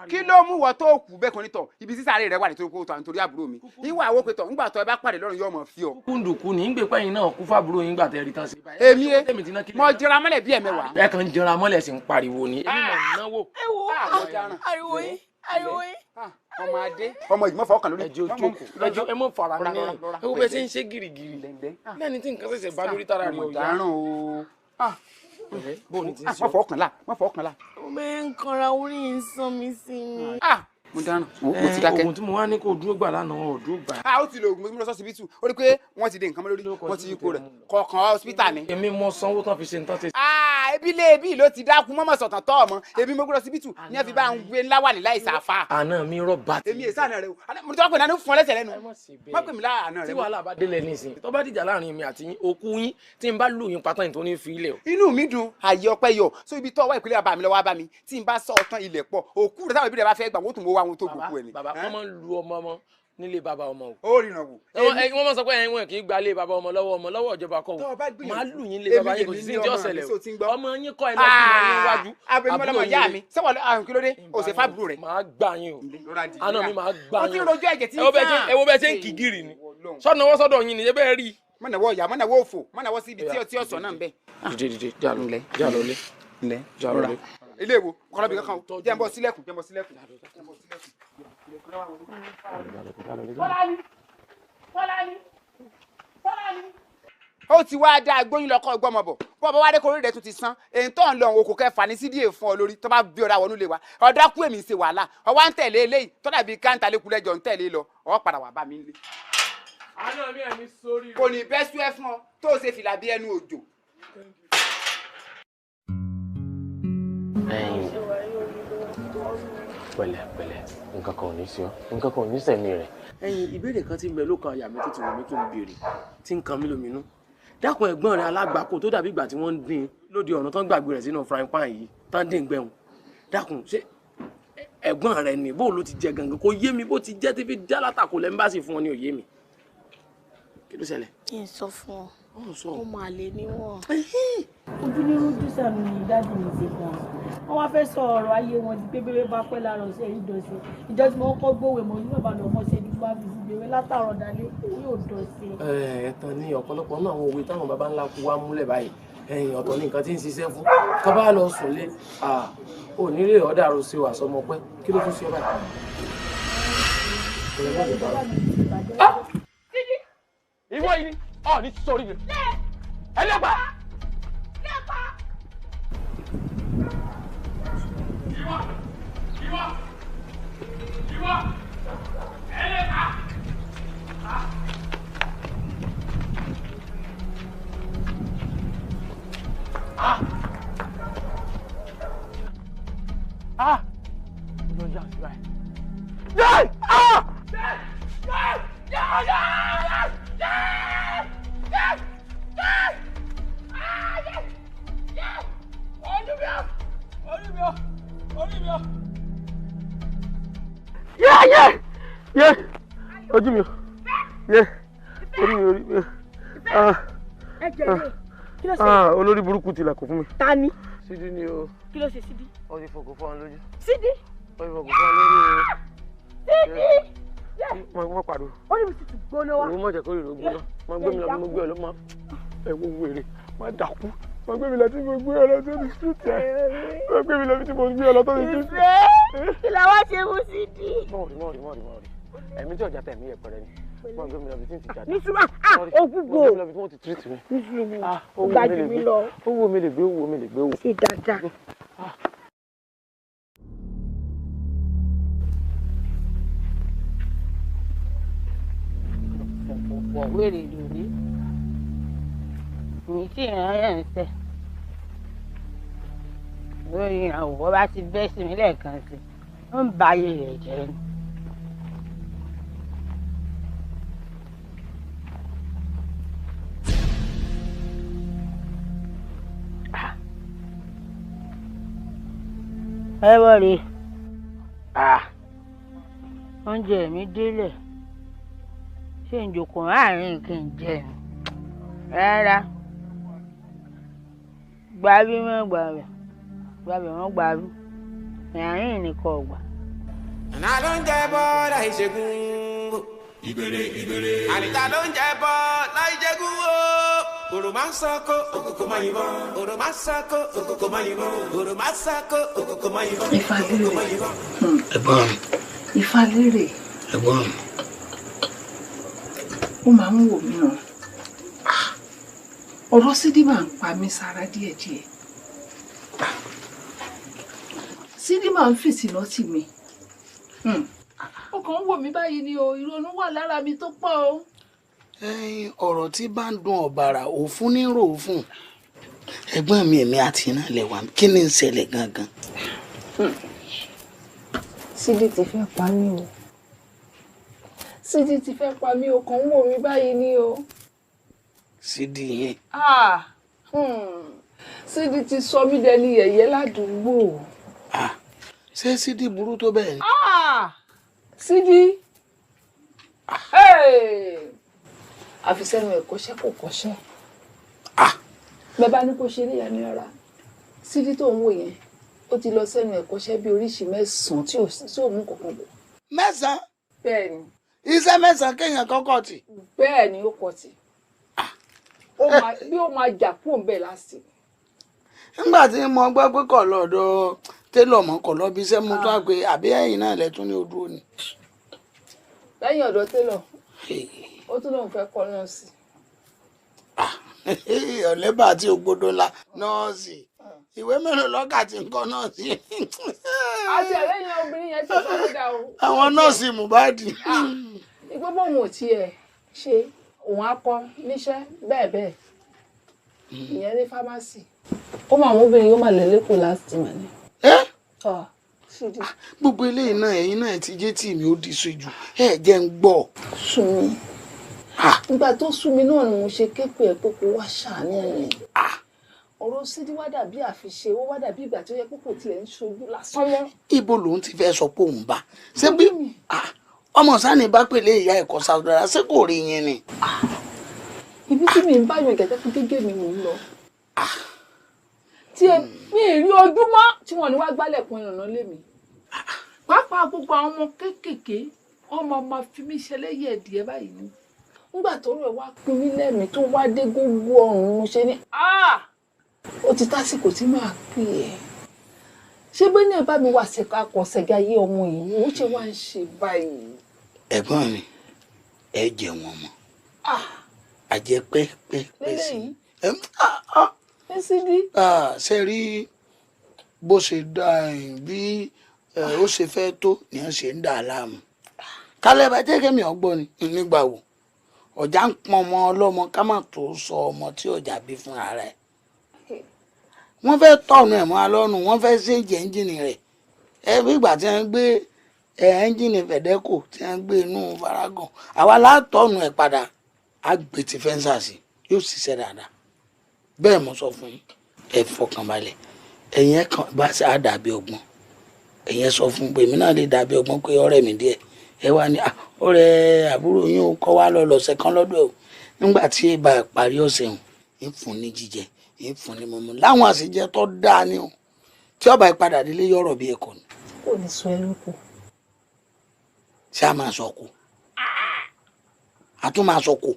S6: kí ló mú wọ tó kù bẹ́ẹ̀ kan nítọ̀ ibi sísáré rẹ wà nítorí kó tó nítorí àbúrò mi ìwà àwọn òpètọ̀ ńgbà tó ẹ bá pàdé lọ́rùn yóò mọ̀ fi ọ.
S2: kúndùkú ní gbé pẹ́yìn náà kú fábúrò yín gbà tẹ́ rí tán sí.
S6: èmi ẹ mọ jẹra mọ́lẹ̀ bí ẹ̀mẹ́wàá.
S2: ẹ kàn jẹra mọ́lẹ̀ sí ń pariwo ni èmi mọ̀ náwó.
S7: ẹ wo ariwo yín ariwo yín.
S6: ọmọ adé ọmọ ìgbìmọ̀ fọwọ́kàn lórí.
S2: ẹjọ ẹ mọ fara ní ẹ ẹ wo bẹ ṣe ń ṣe gírígírí lẹ́ni tí nǹkan ṣẹ̀ṣẹ̀ bá lórí tára rí ọ̀yá.
S6: má fọwọ́kàn la má fọwọ́kàn la.
S7: mo bẹ ń kanra orí yìí sán mi sí ni.
S6: mo dáná mo ti dákẹ́.
S2: oògùn tí mo wá ní kó dúró gbà lánàá ò dúró gbà.
S6: ó ti lo oògùn mo lọ sọ síbítù ó rí pé wọ́n ti dé nǹkan mọ́ lórí wọ́n ti yípo rẹ̀ kọ̀ọ̀kan hospital ni.
S2: èmi mọ sanwó tán fi ṣe nǹkan ṣe.
S6: ebi lé ebi ló ti dákú mọ́mọ́ sọ̀tàn tọ́ ọmọ èmi mo gbọ́dọ̀ síbítù ní ẹ fi bá ń gbé ńlá wà ní láì sàfà.
S2: àná mi rọ bàtì.
S6: èmi èsì àná rẹ o mo ti wá pè náà ní fún ọ lẹ́sẹ̀ lẹ́nu má pè mí láà àná rẹ.
S2: tí wàhálà bá délẹ̀ nísìn tó bá dìjà láàrin mi àti òkú yín tí n bá lù yín pátá ìtò ní fi ilẹ̀ o.
S6: inú mi dùn àyè ọpẹ́ yọ so ibi tó ọwọ́ ìpínlẹ̀ bàbá mi lọ́wọ́ bá mi tí n bá sọ ọtán ilẹ̀ pọ̀ òkú rẹ táwọn ìbílẹ̀ bá fẹ́ gbà wọ́n tún mọ́ wá wọn tó gbogbo ẹ̀ ni.
S2: bàbá wọn máa ń lu ọmọ nílé bàbá ọmọ o.
S6: ó rìnrìn wò.
S2: wọ́n mọ̀ sọ pé ẹ̀yin wọn kì í gba ilé bàbá ọmọ lọ́wọ́ ìjọba kọ́ o. máa lù yín lé bàbá yín kò sí sí ìjọ ọ̀sẹ̀lẹ̀ o. ọmọ yín kọ́ ẹ lọ́sùn yín wájú.
S6: abẹ́mọ́lọ́mọ ìyá mi sẹ́wọ̀n àrùn kí ló dé o ṣe fábùrù rẹ̀.
S2: máa gbà yín o àná mi máa gbà yín o.
S6: ó ti rojú ẹ̀jẹ̀ tí ń sàn.
S2: ẹ wo bẹ́ẹ̀ ṣe ń kì gírì ni sọ́nà wọ́n sọ́dọ̀ yín ni ẹ bẹ́ẹ̀ rí.
S6: mọ̀nàwọ́ ìyá mọ̀nàwọ́ òfò mọ̀nàwọ́ sí ibi tí ọ̀sán náà ń bẹ.
S2: dìde jálọlé.
S6: ilé ìwò kọlọ́bì kankan o jẹ́ ń bọ́ sílẹ̀kùn. Fọláni. ó ti wá dá agbóyin lọ́kọ́ gbọ́mọ bọ̀ bọ́ọ̀bọ̀ wá dé korí rẹ̀ tó ti sán èyí tó ń lọ òun kò kẹfà ní sídìí èèfún ọ lórí tó bá bí ọ̀dà wọnú lé wa ọ̀dà kú èmi ṣe wàhálà ọwọ́ ń tẹ̀lé eléyìí tó dàbí káńtà lẹ́kùn lẹ́jọ́ ń tẹ̀lé lọ ọ̀ padà wà bá mi lé.
S2: àná mi ẹ̀mí sórí rẹ̀.
S6: kò ní bẹ́ sú ẹ fún ọ tó o ṣe fìlà bí ẹnu òjò.
S2: pẹ̀lẹ́ nǹkan kan ò ní sí ọ nǹkan kan ò ní sẹ̀mí rẹ̀. ìbéèrè kan tí ń bẹ lókàn àyà mi tó ti wù mí kí n béèrè tí ń kan mí lóminú dákun ẹ̀gbọ́n rẹ̀ alágbàkó tó dàbí ìgbà tí wọ́n ń dín lóde ọ̀nà tán gbàgbé rẹ̀ sínú frying pan yìí tán dín gbẹ̀hùn dákun ṣé ẹ̀gbọ́n rẹ̀ ni bó ló ti jẹ gangan kò yé mi bó ti jẹ́ tí fi dá látàkó lẹ́ńbàṣì fún ọ ní òye mi kí ló ṣẹlẹ̀.
S8: kí n sọ fún ọ
S2: ó
S8: máa lè níwọ̀n. ojú ní rúdúsà mi ni dájú mi ti gbà wọn wá fẹ́ sọ ọ̀rọ̀ ayé wọn di pé bébé bá pẹ́ lára ọ̀sẹ̀ yìí dọ̀sẹ̀ ìjọ tí mo kọ́ gbówè mo ní bàbá lọ́mọ ṣe ní bá fi gbèrè látàrọ̀ dalẹ̀ yóò dọ̀sẹ̀.
S2: ẹ̀tàn ní ọ̀pọ̀lọpọ̀ náà àwọn òwe táwọn baba ńlá kú wá múlẹ̀ báyìí ọ̀tọ̀ ní nǹkan tí ń ṣiṣẹ́ fún ká bá lọ sùn lé ò ní lè ọ̀dà àrò sí wàásù ọmọ pẹ́ kí ló tún ṣe báyìí. ìwọ yìí ọ ní sórí rẹ ẹlẹ́pà. ìwọ ẹlẹ́pà. ló ń jà sí báyìí. Ojú mi o. Orí mi.
S8: Ẹ jẹ́ kí ló ṣe?
S2: Olórí burúkú ti làkò fún mi.
S8: Ta ni?
S2: Sídí ni o.
S8: Kí ló ṣe Sídí?
S2: Ó ti fòkò fún ọ lójú.
S8: Sídí?
S2: Ó ti fòkò fún ọ lórí o.
S8: Sídí!
S2: Mo pàdó.
S8: Ó ní mi ti tù gbóná wá.
S2: Òun mọ̀ jẹ́ kó rí rògbò náà. Mo gbé mi lọ bí mo gbé ọ lọ mọ́. Ẹ̀wọ̀n wèrè. Má dàkú. Mo gbé mi lọ tí mo gbé ọ lọ tó ní street ẹ̀. Mo gbé mi lọ tí mo gbé ọ lọ tó ní street ẹ̀.
S8: Ìfẹ́! Kí la wá ṣe fún Sídí?
S2: Mọ̀rì. Ẹ̀mí tí ọjà tẹ̀mí ẹ̀pẹ̀rẹ̀ ni. Mo gbé mi lọ bí tí ń ti jáde.
S8: Ní ṣúgbà, ògúgbò.
S2: Mo gbé mi lọ bí tí wọ́n ti treat mi.
S8: Ní ṣúgbà, gbájú mi lọ.
S2: Owó mi lè gbé.
S8: Ṣé dáadáa? Wèrè lórí. Mi tí ìrànyàn ń sẹ̀. Lórí ìrànwọ́ bá ti bẹ́ sí mi lẹ́ẹ̀kan sí. Ó ń ba ayé rẹ̀ jẹ́ ni. Ẹ wọlé. Oúnjẹ mi délẹ̀. Ṣé ń jòkó láàrin kí n jẹ? Rárá. Gbàbí mọ́ gbàbí. Gbàbí mọ́ gbàbí. Àárín nìkan ọ̀gbà.
S9: Àná ló ń jẹ bọ́ láì ṣẹ́gun. Ìbèrè. Àníta ló ń jẹ bọ́ láì ṣẹ́gun o. Òrò máa ń sọ́kó, òkòkò máa yìnbọn. Òrò máa ń sọ́kó, òkòkò máa yìnbọn. Òrò máa ń sọ́kó, òkòkò máa yìnbọn.
S10: Ìfàlérè.
S9: Ẹ̀gbọ́n mi.
S10: Ìfàlérè.
S9: Ẹ̀gbọ́n mi.
S10: Ó máa ń wò mí o. Ọ̀rọ̀ Sídí máa ń pa mí sára díẹ̀díẹ̀. Sídí máa ń fèsì lọ́tì mi. Ọkàn ń wò mí báyìí ni o, ìrònú wà lára mi tó pọ̀ o.
S9: Ọ̀rọ̀ tí bá ń dùn ọ̀bàrà òfun ní rò fún. Ẹ̀gbọ́n mi èmi àti iná lẹ̀wà kí ni ń ṣẹlẹ̀ gangan?
S10: Sídí ti fẹ́ pa mí o. Sídí ti fẹ́ pa mí o, kàn ń wò mí báyìí ni o.
S9: Sídí yẹn.
S10: Sídí ti sọ mí dẹni yẹ̀yẹ́ ládùúgbò.
S9: Ṣé Sídí burú tó bẹ́ẹ̀ ni?
S10: Sídí àfi sẹ́nu ẹ̀ kọ́ṣẹ́ kò kọ́ṣẹ́ bẹ́ẹ̀ bá ní kó ṣe léyà ní ọ̀ra sídí tó ń wò yẹn ó ti lọ sẹ́nu ẹ̀ kọ́ṣẹ́ bí oríṣi 9 tí ò mú kankan bọ̀.
S11: 9.
S10: bẹ́ẹ̀ ni.
S11: iṣẹ́ 9 kéèyàn kọ́kọ́ tì.
S10: bẹ́ẹ̀ ni ó kọ́ tì. bí ó máa jà kúrò bẹ́ẹ̀ lásìkò.
S11: nígbà tí mo gbọ́ pé kọ̀ lọ́dọ̀ télọ̀ mọ́ kọ̀ lọ́ bí iṣẹ́ mú tó àgbẹ̀ àbí ẹ̀yìn náà lẹ́tún ní ojú òní.
S10: lẹ́yìn ọ̀dọ̀ télọ̀ ó tún lóun fẹ́ kọ́ nọ́ọ̀sì.
S11: ọ̀lẹ́bà àti ògbódọ́lá nọ́ọ̀sì ìwé mélòó lọ́kà tí ń kọ́ nọ́ọ̀sì.
S10: àti ẹ̀lẹ́yìn obìnrin yẹn ti sọ nígbà o.
S11: àwọn nọ́ọ̀sì Mohbad.
S10: ìgbọ́gbọ́ òun ò tiẹ̀ ṣe òun á kọ́ níṣẹ́ bẹ́ẹ̀ bẹ́ẹ̀ ìyẹn ní fámásì ó máa mú obìnrin yóò máa lẹ̀ lẹ́kọ̀ọ́ láti mà ní.
S11: gbogbo eléyìí náà ẹ̀yin náà ti jẹ́ tí mi ò di sojú ẹ̀ jẹ́ ń gbọ́.
S10: sùn mi nígbà tó sún mi náà ni mo ṣe képe ẹ̀ pé kó wá ṣàánú mi ọ̀rọ̀ sídí wá dàbí àfiṣe ó wá dàbí ìgbà tó yẹ pé kò tiẹ̀ ń ṣojú lásán mọ́.
S11: ibo lòun ti fẹ́ sọ pé òun bá ṣé bí ọmọ sani bá pèlè ìyá ẹ̀kọ́ sáwùdára ṣé kò rí yẹn ni.
S10: ibi tí mi ń bá yàn gẹ́gẹ́ fún gẹ́gẹ́ mi mò ń lọ tí mi ì rí ojúmọ́ tí wọ́n ní wá gbálẹ̀kùn ìrànà lé mi pàápàá gbogbo àwọn ọmọ kéékèèké ọmọ máa fi mí ṣẹlẹ́yẹ̀ ẹ̀dìẹ́ báyìí ni nígbà tó rẹ̀ wá pin mí lẹ́mìí tó wá dé gbogbo ọ̀run mo ṣe ní ó ti tásìkò tí màá pè ẹ́ ṣé bẹ́ẹ̀ náà bá mi wà àkọsẹ̀gá yé ọmọ yìí ó ṣe wá ń ṣe báyìí.
S11: ẹ̀gbọ́n mi ẹ jẹ wọn mọ́ àjẹ pẹ́ẹ́pẹ́ẹ́pẹ́ sí ṣe rí bó ṣe dá bí ó ṣe fẹ́ tó ni wọ́n ṣe ń dà á láàmú kálẹ̀ bá jẹ́ kẹ́mi ọgbọ́n ni nígbà wo ọ̀já ń pọn ọmọ ọlọ́mọ ká má tó sọ ọmọ tí ọ̀já bí fún ara ẹ̀ wọ́n fẹ́ tọ̀nù ẹ̀ mọ́ alọ́nu wọ́n fẹ́ ṣèjì ẹ́ńjìnì rẹ̀ bí ìgbà tí wọ́n gbé ẹ́ńjìnì fẹ̀dẹ́kò tí wọ́n gbé inú faragan àwa látọ̀nù ẹ̀ padà á gbé ti fẹ́ńsà sí yóò ṣiṣẹ́ dáadáa bẹ́ẹ̀ mo sọ fún yín ẹ fọkànbalẹ̀ ẹ̀yin kan bá ṣe á dàbí ọgbọ́n ẹ̀yin sọ fún pé èmi náà lè dàbí ọgbọ́n pé ọ̀rẹ́ mi díẹ̀ ẹ wá ní ọ̀rẹ́ àbúrò yín ó kọ́ wá lọ lọ́sẹ̀ kan lọ́dọ̀ ẹ̀ nígbà tí ẹ bá parí ọ̀sẹ̀ hàn ń fún ní jíjẹ ń fún ní mímu láwọn àṣejẹ tó dáa ni o tí ọba ìpadà délé yọ̀rọ̀ bí ẹ̀kọ́ ni.
S10: kò ní sọ ẹrú kù.
S11: ṣé a máa sọ kù a tún máa sọ kù.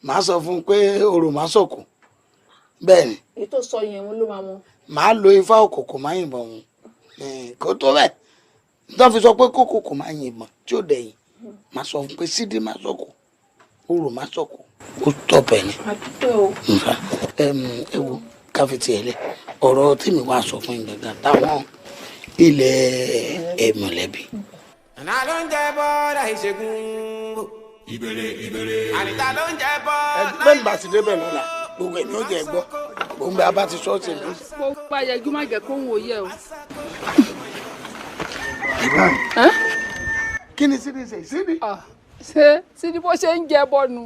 S11: màá sọ fún un pé orò máa sọ̀kù bẹ́ẹ̀ ni.
S10: èyí tó sọ yẹn wọn ló máa mọ.
S11: màá lo ifá òkòkò máa yìnbọn wọn kó tó bẹ́ẹ̀ tó fi sọ pé kókòkò máa yìnbọn tí ó dẹ̀yìn màá sọ fún un pé sídìí máa sọ̀kù orò máa sọ̀kù ó tọ̀pẹ̀ ni. ẹ wo káfíńtì ẹ̀ lẹ̀ ọ̀rọ̀ tí mi wá sọ fún yín gangan táwọn ilẹ̀ mọ̀lẹ́bí.
S9: àná ló ń jẹ bọ́ọ̀dà ìṣègùn àníta ló ń jẹ bọ́ọ̀dà.
S11: ẹgbẹ́ mi bá ti débẹ̀ lọ́la gbogbo ẹ̀ ní ó jẹ́ gbọ́ gbogbo abá ti sọ́ọ̀tì mi.
S10: gbogbo ayẹyẹ má jẹ́ kó ń wòye o.
S11: kí ni sídi ṣe sídi.
S10: ṣé sídi bó ṣe ń jẹ bọ́nu.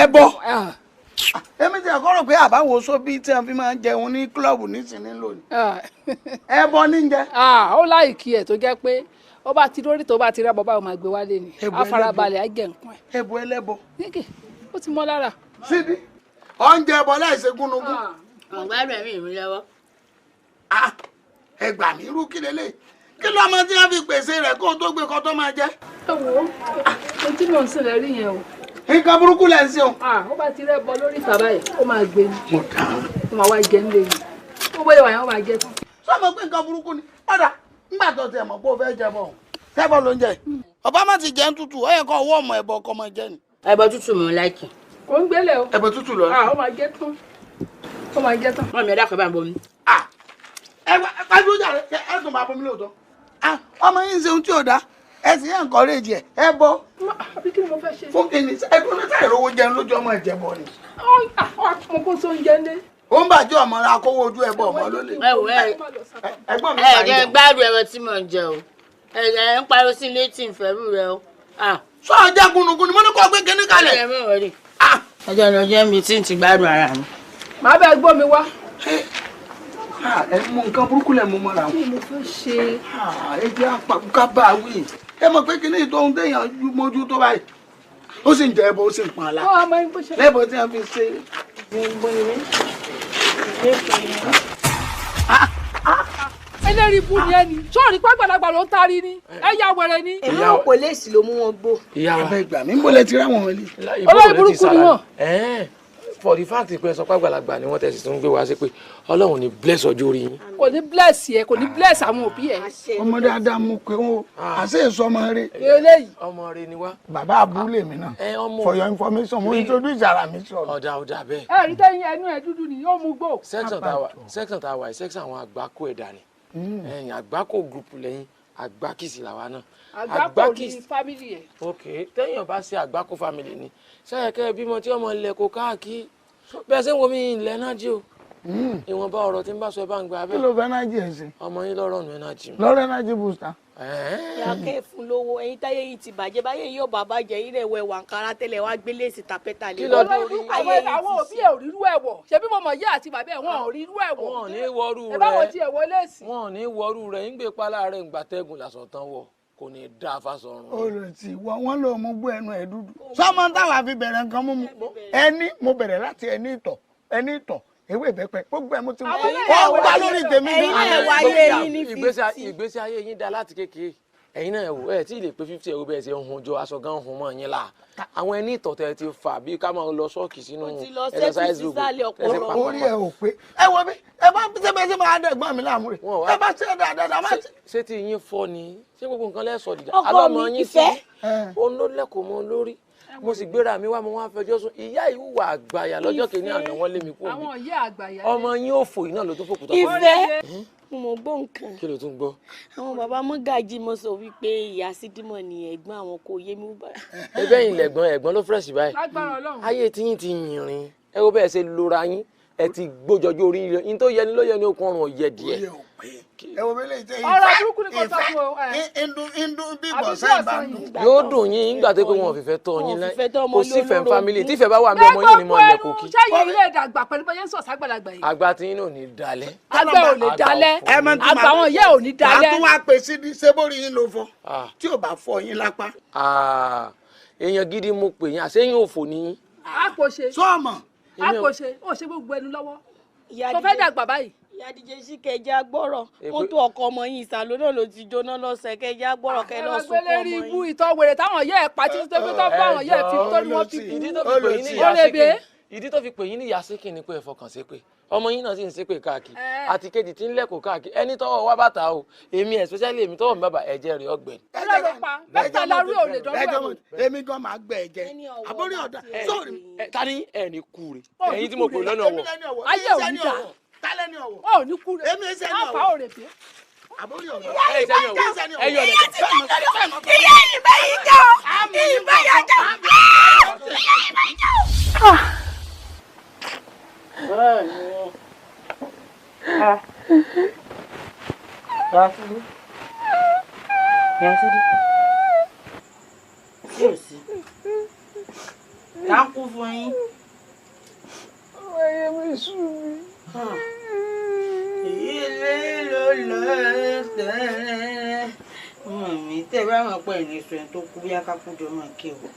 S11: ẹ bọ èmi ti àkọ́rọ̀ pé àbáwo sóbí tí a fi máa ń jẹun ní kílọ̀bù nísìnyí lónìí. ẹ bọ ní jẹ.
S10: ó láìkí ẹ tó jẹ́ pé ó bá ti lórí tó bá ti rẹ bàbá ò máa gbé wálé ni afárabalẹ̀ á jẹ nǹkan ẹ.
S11: ẹbọ ẹlẹ́bọ.
S10: níkè ó ti mọ́ lára.
S11: sídi oúnjẹ ẹbọ láìsí gúnugún.
S7: ọ̀gbádùn ẹ̀mí mi lọ́wọ́.
S11: ẹ gbà mí irú kí lélẹ̀ kí ló ọmọ tí wọ́n fi pèsè rẹ̀ kó o tó gbé kó tó máa jẹ.
S10: ẹ wo ohun tí mò ń sìn lẹ́rí yẹn o.
S11: nǹkan burúkú lẹ̀ ń ṣe o.
S10: ó bá ti rẹ bọ lórí ìta báyìí ó máa gbé ni.
S11: mo dáhùn.
S10: ó máa wá jẹ nílé yìí ó bóyá wàá yẹn ó máa jẹ tán.
S11: sọ́mọ pé nǹkan burúkú ni ọ̀dà ńgbà tó tiẹ̀ mọ̀ pé o fẹ́ jẹ bọ̀ sẹ́bọ̀ ló ń jẹ. ọba má ti jẹun tútù ó yẹ kó ọwọ́ ọmọ ẹ̀bọ ọkọ máa jẹ ni.
S7: ẹbọ tútù mi ò láìkì.
S10: kò ń gbélé o.
S11: ẹbọ tútù lọ.
S10: ó máa jẹ tán ó máa jẹ tán.
S7: wọn mi ẹ dákọ̀ bá ń bomi.
S11: ẹ pàdé ojà rẹ ẹ tún máa bomi lóòótọ́. ọmọ yín ń ṣe ohun tí ò dá ẹ sì yẹn nǹkan rèéjì ẹ bọ.
S10: àbí kí ni mo fẹ́ ṣe.
S11: fún kí ni ẹdún ní sáyẹn owó jẹun lójú ọmọ ìjẹbọ ni.
S10: mo kó so oúnjẹ ní.
S11: ó ń bàjẹ́ ọmọ rẹ akówó ojú ẹbọ ọmọ ló lè.
S7: ẹ wò
S11: ẹ̀gbọ́n mi
S7: ẹ jẹ gbádùn ẹran tí mò ń jẹ o ẹ ń pariwo sí ilé tí ń fẹ́rù rẹ o.
S11: sọ ọjà gúnugún ni mo ní kó gbé kíní kalẹ̀.
S7: ọjọ́ ni ọjọ́ mi tí ń ti gbádùn ara mi.
S10: màá bẹ gbọ́ mi wá.
S11: ẹ mú nǹkan burúkú lẹ̀ mú mọ́ra wọn.
S10: kí mo fẹ́ ṣe.
S11: ẹ jẹ́ àpàkùkà bá a wí ẹ mọ̀ pé kíní ìtòhun téèyàn mójú tó báyìí ó sì ń jẹ ẹbọ ó sì ń pọn àlá lẹ́bọ̀ tí wọ́n fi ṣe.
S10: ẹlẹ́rìí ibú ni ẹni sọ́ọ̀rì pàgbàlagbà ló ń tarí ni ẹ̀yà wẹ̀rẹ̀ ni.
S7: èmi ò kò lè sí ló mú wọn gbó.
S2: ìyá wa
S11: abẹ́ ìgbà mi ń bọ́lẹ̀ tí ráwọn wọlé.
S10: olórí burúkú ni wọ́n.
S2: for the fact pé sọ pàgbàlagbà ni wọ́n tẹ̀sí tó ń gbé wá sí pé ọlọ́run ní bless ọjọ́ orí yín.
S10: kò ní bless yẹ kò ní bless àwọn òbí ẹ.
S11: ọmọ dáadáa mú pé wọn àṣẹ èso ọmọ rẹ.
S10: eléyìí.
S2: ọmọ rẹ ni wá.
S11: bàbá abúlé mi náà for your information mo introduce ara mi sọ̀rọ̀.
S2: ọ̀dà bẹ́ẹ̀.
S10: ẹ rí tẹ́yìn ẹnu ẹ dúdú ni yóò mú gbó.
S2: section tá a wà section àwọn àgbákò ẹ̀dá ni ẹ̀yìn àgbákò group lẹ́yìn àgbákìsì làwa náà.
S10: àgbákò ní family ẹ.
S2: ok tẹ́yìn ọba ṣe àgbákò family ni sẹ́yẹ̀kẹ́ bímọ tí ọmọ ilẹ̀ kò káàkiri bẹ́ẹ̀ sẹ́ ń wo mi ilẹ̀ náà jí o ìwọ̀nba ọ̀rọ̀ tí ń bá sọ ẹ bá ń gba abẹ́.
S11: kí ló fẹ́ náà jí ẹ sí.
S2: ọmọ yín lọ́rọ̀ nù ẹ náà jí mi.
S11: lọ́rọ̀ ẹ náà jí bùsà.
S8: yàkẹ́ fún lówó ẹ̀yin táyé yìí ti bàjẹ́ báyé yìí yóò bàbá jẹ́ yín rẹ̀ wẹ̀ wàǹkárá tẹ́lẹ̀ wá gbélé èsì tàpẹ́tà lé.
S2: kí ló dé orí
S10: àwọn òbí ẹ ò rí irú ẹ wọ̀ ṣebí mo mọ̀ yá àti bàbá ẹ wọn ò rí irú ẹ wọ̀.
S2: wọn ò ní wọrú rẹ
S10: ẹ báwo ti ẹ wọlé sí.
S2: wọn ò ní wọrú rẹ ń gbé pálá rẹ ń gbàtẹ́gùn làṣọ tán wọ kò ní dá fásọrun.
S11: olùtí wọn lò mú gbó ẹnu ẹ dúdú. sọmọ táwa fi bẹ̀rẹ̀ nǹkan mú mu ẹni mo bẹ̀rẹ̀ láti ẹni ìtọ̀ ewé ìbẹ́pẹ gbogbo ẹ mo ti wọ́n gbá lórí tèmi.
S8: ẹ̀yin náà wáyé yín ní
S2: ìgbésí ayé yín dá láti kékeré ẹ̀yin náà wò ẹ tí ì lè pé 50 ẹ̀rọ bẹ́ẹ̀ ṣe ń hun jọ aṣọ gan hun mọ́ yín la àwọn ẹni ìtọ̀tẹ̀ ti fà bí ká máa lọ ṣọ́ọ̀kì sínú exercise room
S11: orí ẹ ò pé ẹ wo bí ẹ bá ṣe máa dẹ̀gbọ́n mi láàmú rẹ̀ ẹ bá ṣe dáadáa má ṣe.
S2: ṣé tí yín fọ́ ni ṣé gbogbo nǹkan lẹ́sọ̀ dìjà
S8: ọkọ mi ìfẹ́
S2: òun ló lẹ́kọ̀ọ́ mọ́ lórí mo sì gbéra mi wá mo wá fẹjọ́ sùn ìyá ìwúwà àgbàyà lọ́jọ́ kìíní àná wọ́n lé mi kú
S10: àwọn ìyá àgbàyà
S2: ọmọ yín ò fò iná ló tó fòkúta.
S8: ìfẹ́ mo gbọ́ nǹkan.
S2: kí ló tún gbọ́.
S8: àwọn bàbá mọ́gàjì mo sọ wípé ìyá sídìmọ̀ ni ẹ̀gbọ́n àwọn kò yé mi bá.
S2: ẹgbẹ́ yìí lẹ̀gbọ́n ló fresh báyìí.
S10: lágbára Ọlọ́run.
S2: ayé tíyín ti yìnrìn ẹ wo bẹ́ẹ̀ ṣe lora yín ẹ ti gbójọjọ orí yín tó yẹni ló yẹni okun ọrùn ọ̀yẹ́ díẹ̀.
S11: ẹ wo bẹ́ẹ̀ lè jẹ́
S10: ọ̀rọ̀ burúkú ni kò sọ fún ọ.
S11: indu bí bọ̀sẹ̀ ìbá dùn.
S2: yóò dùn yín nígbà tó pé wọn ò fìfẹ́ tọ́ yín láì kò sí fẹ́ family tífẹ́ bá wà ní ọmọ yín ni mo lẹ̀ kó kí.
S10: ṣáyé ilé ìdàgbà pẹ̀lú bẹ́ẹ̀ ń sọ̀ ságbàlagbà yìí.
S2: àgbà tí yín ò ní dalẹ̀.
S10: àgbà ò lè dalẹ̀ àgbà àwọn ìyá ò ní dalẹ̀.
S11: àtún wá pè sí ní sébórì yín ló fọ tí ò bá fọ yín lápá.
S2: èèyàn gidi mo pè yín àṣeyín òfò ní.
S10: àpòṣe
S11: sọ́ọ̀mọ̀
S10: àpòṣe ó ṣe gbogbo ẹnu lọ́wọ́ tó fẹ́ dàgbà báyìí.
S8: ìyá díje sí kẹjá gbọ́rọ̀ mọ́tò ọkọ ọmọ yìí ìsàlọ́ náà ló ti jóná lọ́sẹ̀ kẹjá gbọ́rọ̀ kẹ lọ sùn kọ́ ọmọ
S10: yìí. ibú ìtọ́ wèrè táwọn yẹ́ ẹ̀ pa títí tó fi tọ́ fún àwọn yẹ́ ẹ̀ fi tó ní wọ́n fi kú.
S2: ìdí tó fi pè yín ní ìyá síkì ni pé ẹ fọkàn sí pé ọmọ yín náà sì ń ṣépè káàkiri àti kejì tí ń lẹ́kọ̀ọ́ káàkiri ẹni tọ́wọ́ wá bàtà o èmi especially èmi tọ́wọ́ mi bàbà ẹ̀jẹ̀ rẹ̀ ọgbẹ́.
S10: bẹ́ẹ̀ lárú ò lè dọ́gbẹ́.
S11: èmi gan máa gbẹ ẹ̀jẹ̀ àbórí ọ̀dà sóòrì.
S2: ta ni ẹ ní kú re ẹ̀yin tí mo pè lọ́nà wọ̀.
S10: ayé ò ní dà
S11: tálẹ́ ni ọ̀wọ̀.
S10: ò ní kú re
S11: èmi ẹsẹ̀ ni ọ̀wọ̀.
S10: àfa ò rè pé.
S11: àbórí ọ̀dà.
S2: ẹyọ rẹ.
S8: ìyá ìbá yìí jọ ìbá yà jọ ìyá ìbá yìí jọ.
S7: Táǹkù fún yín.
S10: Ayé mi sú mi.
S7: Ilé ló lọ́ọ̀tẹ̀. Mi tẹ́ bá mọ̀ pé ní sọ tó kú bí akákújọ máa kí o.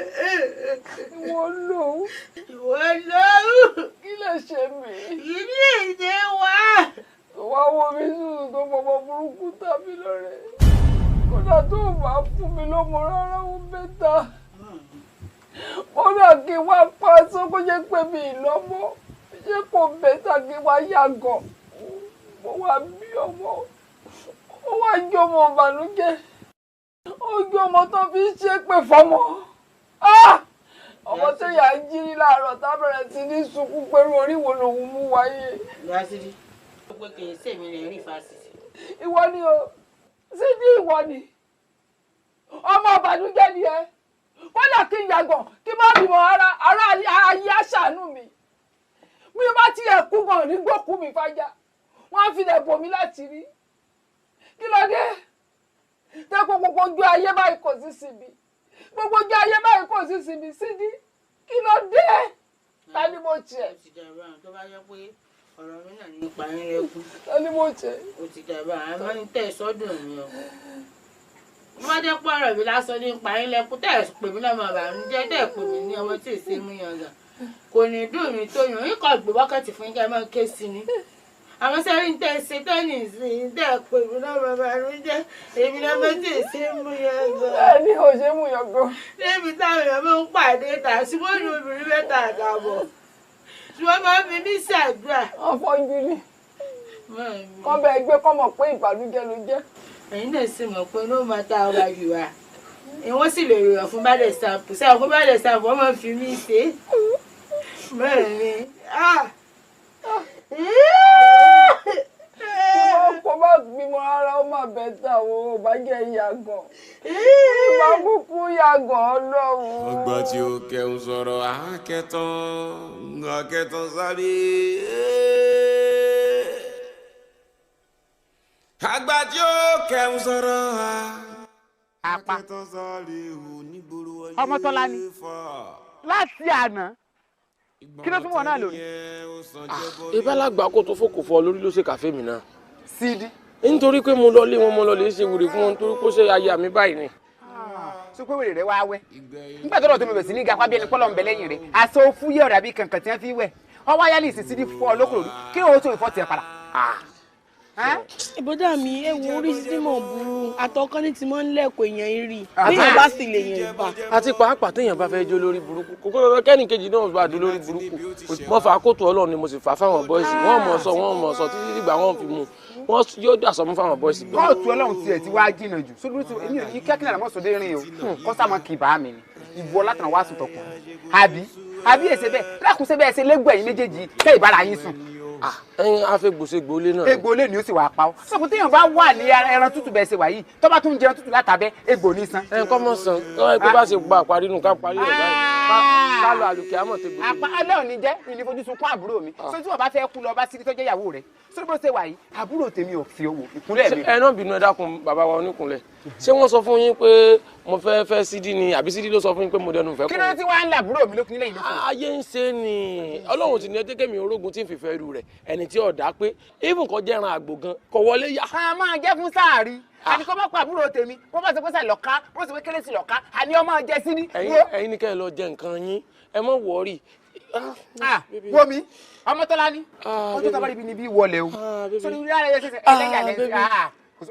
S10: Ìwọ lò ó.
S7: Ìwọ lò ó.
S10: Kí lè ṣe mí?
S7: Ilé ìdè wa.
S10: Wá wo mi sùn tó fọmọ burúkú tàbí lọ́rẹ̀. Kódà tó bá fún mi lọ́mọ rárá ó bẹ́tà. Kódà kí n wá pa aṣọ kó jẹ́ pé mi ìlọ́mọ. Ṣé kò bẹ́tà kí n wá yàgàn? Mo wá bí ọmọ. Ó wá jẹ́ ọmọ ìbànújẹ́. Ó jẹ́ ọmọ tó fi ń ṣépè fọmọ. Ọmọ tó yà ń jírí láàárọ̀ tá bẹ̀rẹ̀ sí ní sunkún pẹ̀lú orí wo lòun mú wáyé.
S7: Lásìrí. Ó pé kì í sèmi rẹ̀ rí fásitì.
S10: Ìwọ ni o, sídí ìwọ ni. Ọmọ ìbànújẹ́ ni ẹ. Kódà kí n yàgàn kí n má bímọ ara ayé àṣàánú mi. Mi bá tiẹ̀ kú gan ní gbókú mi fájá. Wọ́n á fi lẹ̀ bò mí láti rí. Kí ló dé?
S5: tẹ́kọ̀ gbogbo ojú ayé báyìí kò sí síbi gbogbo ojú ayé báyìí kò sí síbi Sídí kí ló dé ta ni mo jẹ.
S7: ó ti dàbí àwọn tó bá yẹ pé ọ̀rọ̀ mi náà ní ipa yín lẹ́kún.
S5: ta ni mo jẹ.
S7: ó ti dàbí àwọn máa ń tẹ̀ sọ́dún mi o. wọ́n bá jẹ́ pé ọ̀rọ̀ mi lásán ní ipa yín lẹ́kún tẹ̀ pè mí lọ́mọ àbànújẹ́ tẹ̀ pè mí ní ọmọ tí èsì mú yangàn kò ní dùn mí tó yàn yín kọ́ gbé wákàtí fún yín kí ẹ máa ké sí ni. àwọn sẹ́rí ń tẹ̀ ṣe tẹ́nìsì ń tẹ̀ pè mí lọ́mọ àbànújẹ́ èmi lọ́mọ tí èsì mú yangàn.
S5: bẹ́ẹ̀ ni ò ṣe mú yangàn.
S7: níbi táwọn èèyàn máa ń pàdé tà ṣùgbọ́n ní obìnrin mẹ́ta àgàbọ̀ ṣùgbọ́n máa ń fi mí ṣàdúrà.
S5: ọ̀fọ̀jú ni kọ́ bẹ́ẹ̀ gbé kọ́ mọ̀ pé ìbànújẹ́ ló jẹ́.
S7: ẹ̀yin náà sì mọ̀ pé no matter how you are wọ́n sì lè ròyìn fún bàdẹ̀ stamp sẹ́wọ̀n fún bàdẹ̀ stamp wọ́n máa ń fi mí ṣe bẹ́ẹ̀ ni.
S5: kó bá bímọ ara ó máa bẹ̀ tà o ò bá jẹ́ yàgàn ìbá kúkú yàgàn ọlọ́run.
S9: ọgbà tí ó kẹun sọ̀rọ̀ akẹ́tàn sáré. àgbà tí ó kẹun sọ̀rọ̀ akẹ́tàn sáré onígboro wọlé fà.
S6: Ọmọtọ́lání láti àná kí ló tún wọ̀ náà lórí.
S2: ìbálàgbà kò tó fòkò fọ lórí ló ṣe kàfé mi náà.
S6: Sídí.
S2: nítorí pé mo lọ lé wọn mo lọ lè ṣe wèrè fún wọn nítorí kó ṣe aya mi báyìí ni.
S6: sọ pé wèrè rẹ wá wẹ nígbà tó lọ tó mi bẹ̀ sí ní gapá bí ẹni pọ́lọ́ ń bẹ lẹ́yìn rẹ̀ aṣọ fúyẹ́ ọ̀rẹ́ àbí kankan tí wọ́n fi wẹ̀ ọwọ́ ayálì ìsìn Sídí fọ́ ọlọ́kùnrin kí o tó ìfọ́ tiẹ̀ padà.
S8: ìbọ̀dá mi ewu orí símọ̀ burú àtọkọ́ ní ti mọ́ ń lẹ́kọ̀ọ́ èèyàn rí béèyàn bá sì lè yẹn bá.
S2: àti pàápàá téèyàn bá fẹ́ jó lórí burúkú kókó lọ́dọ̀ kẹ́nìkejì náà bá dún lórí burúkú mo fà á kóòtù Ọlọ́run ni mo sì fà á fáwọn bọ́ìsì wọ́n mọ̀ sọ títí dìgbà wọn fi mú wọn yóò dàsọ mú fáwọn bọ́ìsì.
S6: kóòtù Ọlọ́run tiẹ̀ ti wá jìnnà jù sódúró tí èmi ò ní kẹ́kẹ́ náà mọ́sọ̀dé rìn o kọ́sàmọ́ kì í bá mi ni ìwọ látàn wá sùn tọkùn àbí èsè bẹ́ẹ̀ lákùnsẹ́ bẹ́ẹ̀ ṣe lẹ́gbẹ̀ẹ́ yín méjèèjì kẹ́ ìbára yín sùn.
S2: ẹyin afẹ́gbòsè gbolé náà.
S6: egbòlé ni ó sì wà pa ọ́ sọ́kùn téèyàn bá wà ní ẹran tútù bẹ́ẹ̀ ṣe wà yìí tó bá tún jẹun tútù látàbẹ́ egbò ní san.
S2: ẹ kọ́ mọ̀ sàn tó bá ṣe gba àparí nù ká parí ẹ̀ báyìí ká lọ àlùkè àmọ̀ tẹ gbogbo.
S6: alẹ́ òní jẹ́ ìní fojú sunkún àbúrò mi sọ tí wọ́n bá fẹ́ kú lọ bá Sídí tó jẹ́ ìyàwó rẹ̀ sọ bó ṣe wà yìí àbúrò tèmi ò fi owó ìkúnlẹ̀ mi.
S2: ẹ náà bínú ẹ dákun bàbá wa oníkùnlẹ̀ ṣé wọ́n sọ fún yín pé mo fẹ́ Sídí ni àbí Sídí ló sọ fún yín pé mo dẹnu fẹ́ kọ́.
S6: kí ló ti wá ń lẹ àbúrò mi lókun nílẹ̀ ìlú fún.
S2: ayé ń ṣe ni Ọlọ́run ti ní ẹjẹ́ kẹ́mi orógun tí ń fìfẹ́ ru rẹ̀ ẹni tí ọ̀dà pé even kò jẹ́ ẹran àgbò gan kò wọlé yá.
S6: a máa jẹ́ fún sáàrí àti kó bá pa àbúrò tèmi kó bá ṣe pé sẹ́ lọ́ka kó ṣe pé kérésì lọ́ka àní ọmọ jẹ Sídí.
S2: ẹ̀yin ní kẹ́ ẹ lọ jẹ nǹkan yín ẹ mọ̀ wọ́ọ̀rì.
S6: wo mi Ọmọtọ́lání ọjọ́ tó bá rí ibi níbí wọlé o sọ ni rárá yẹ ṣẹṣẹ ẹlẹ́yà lẹ́sìn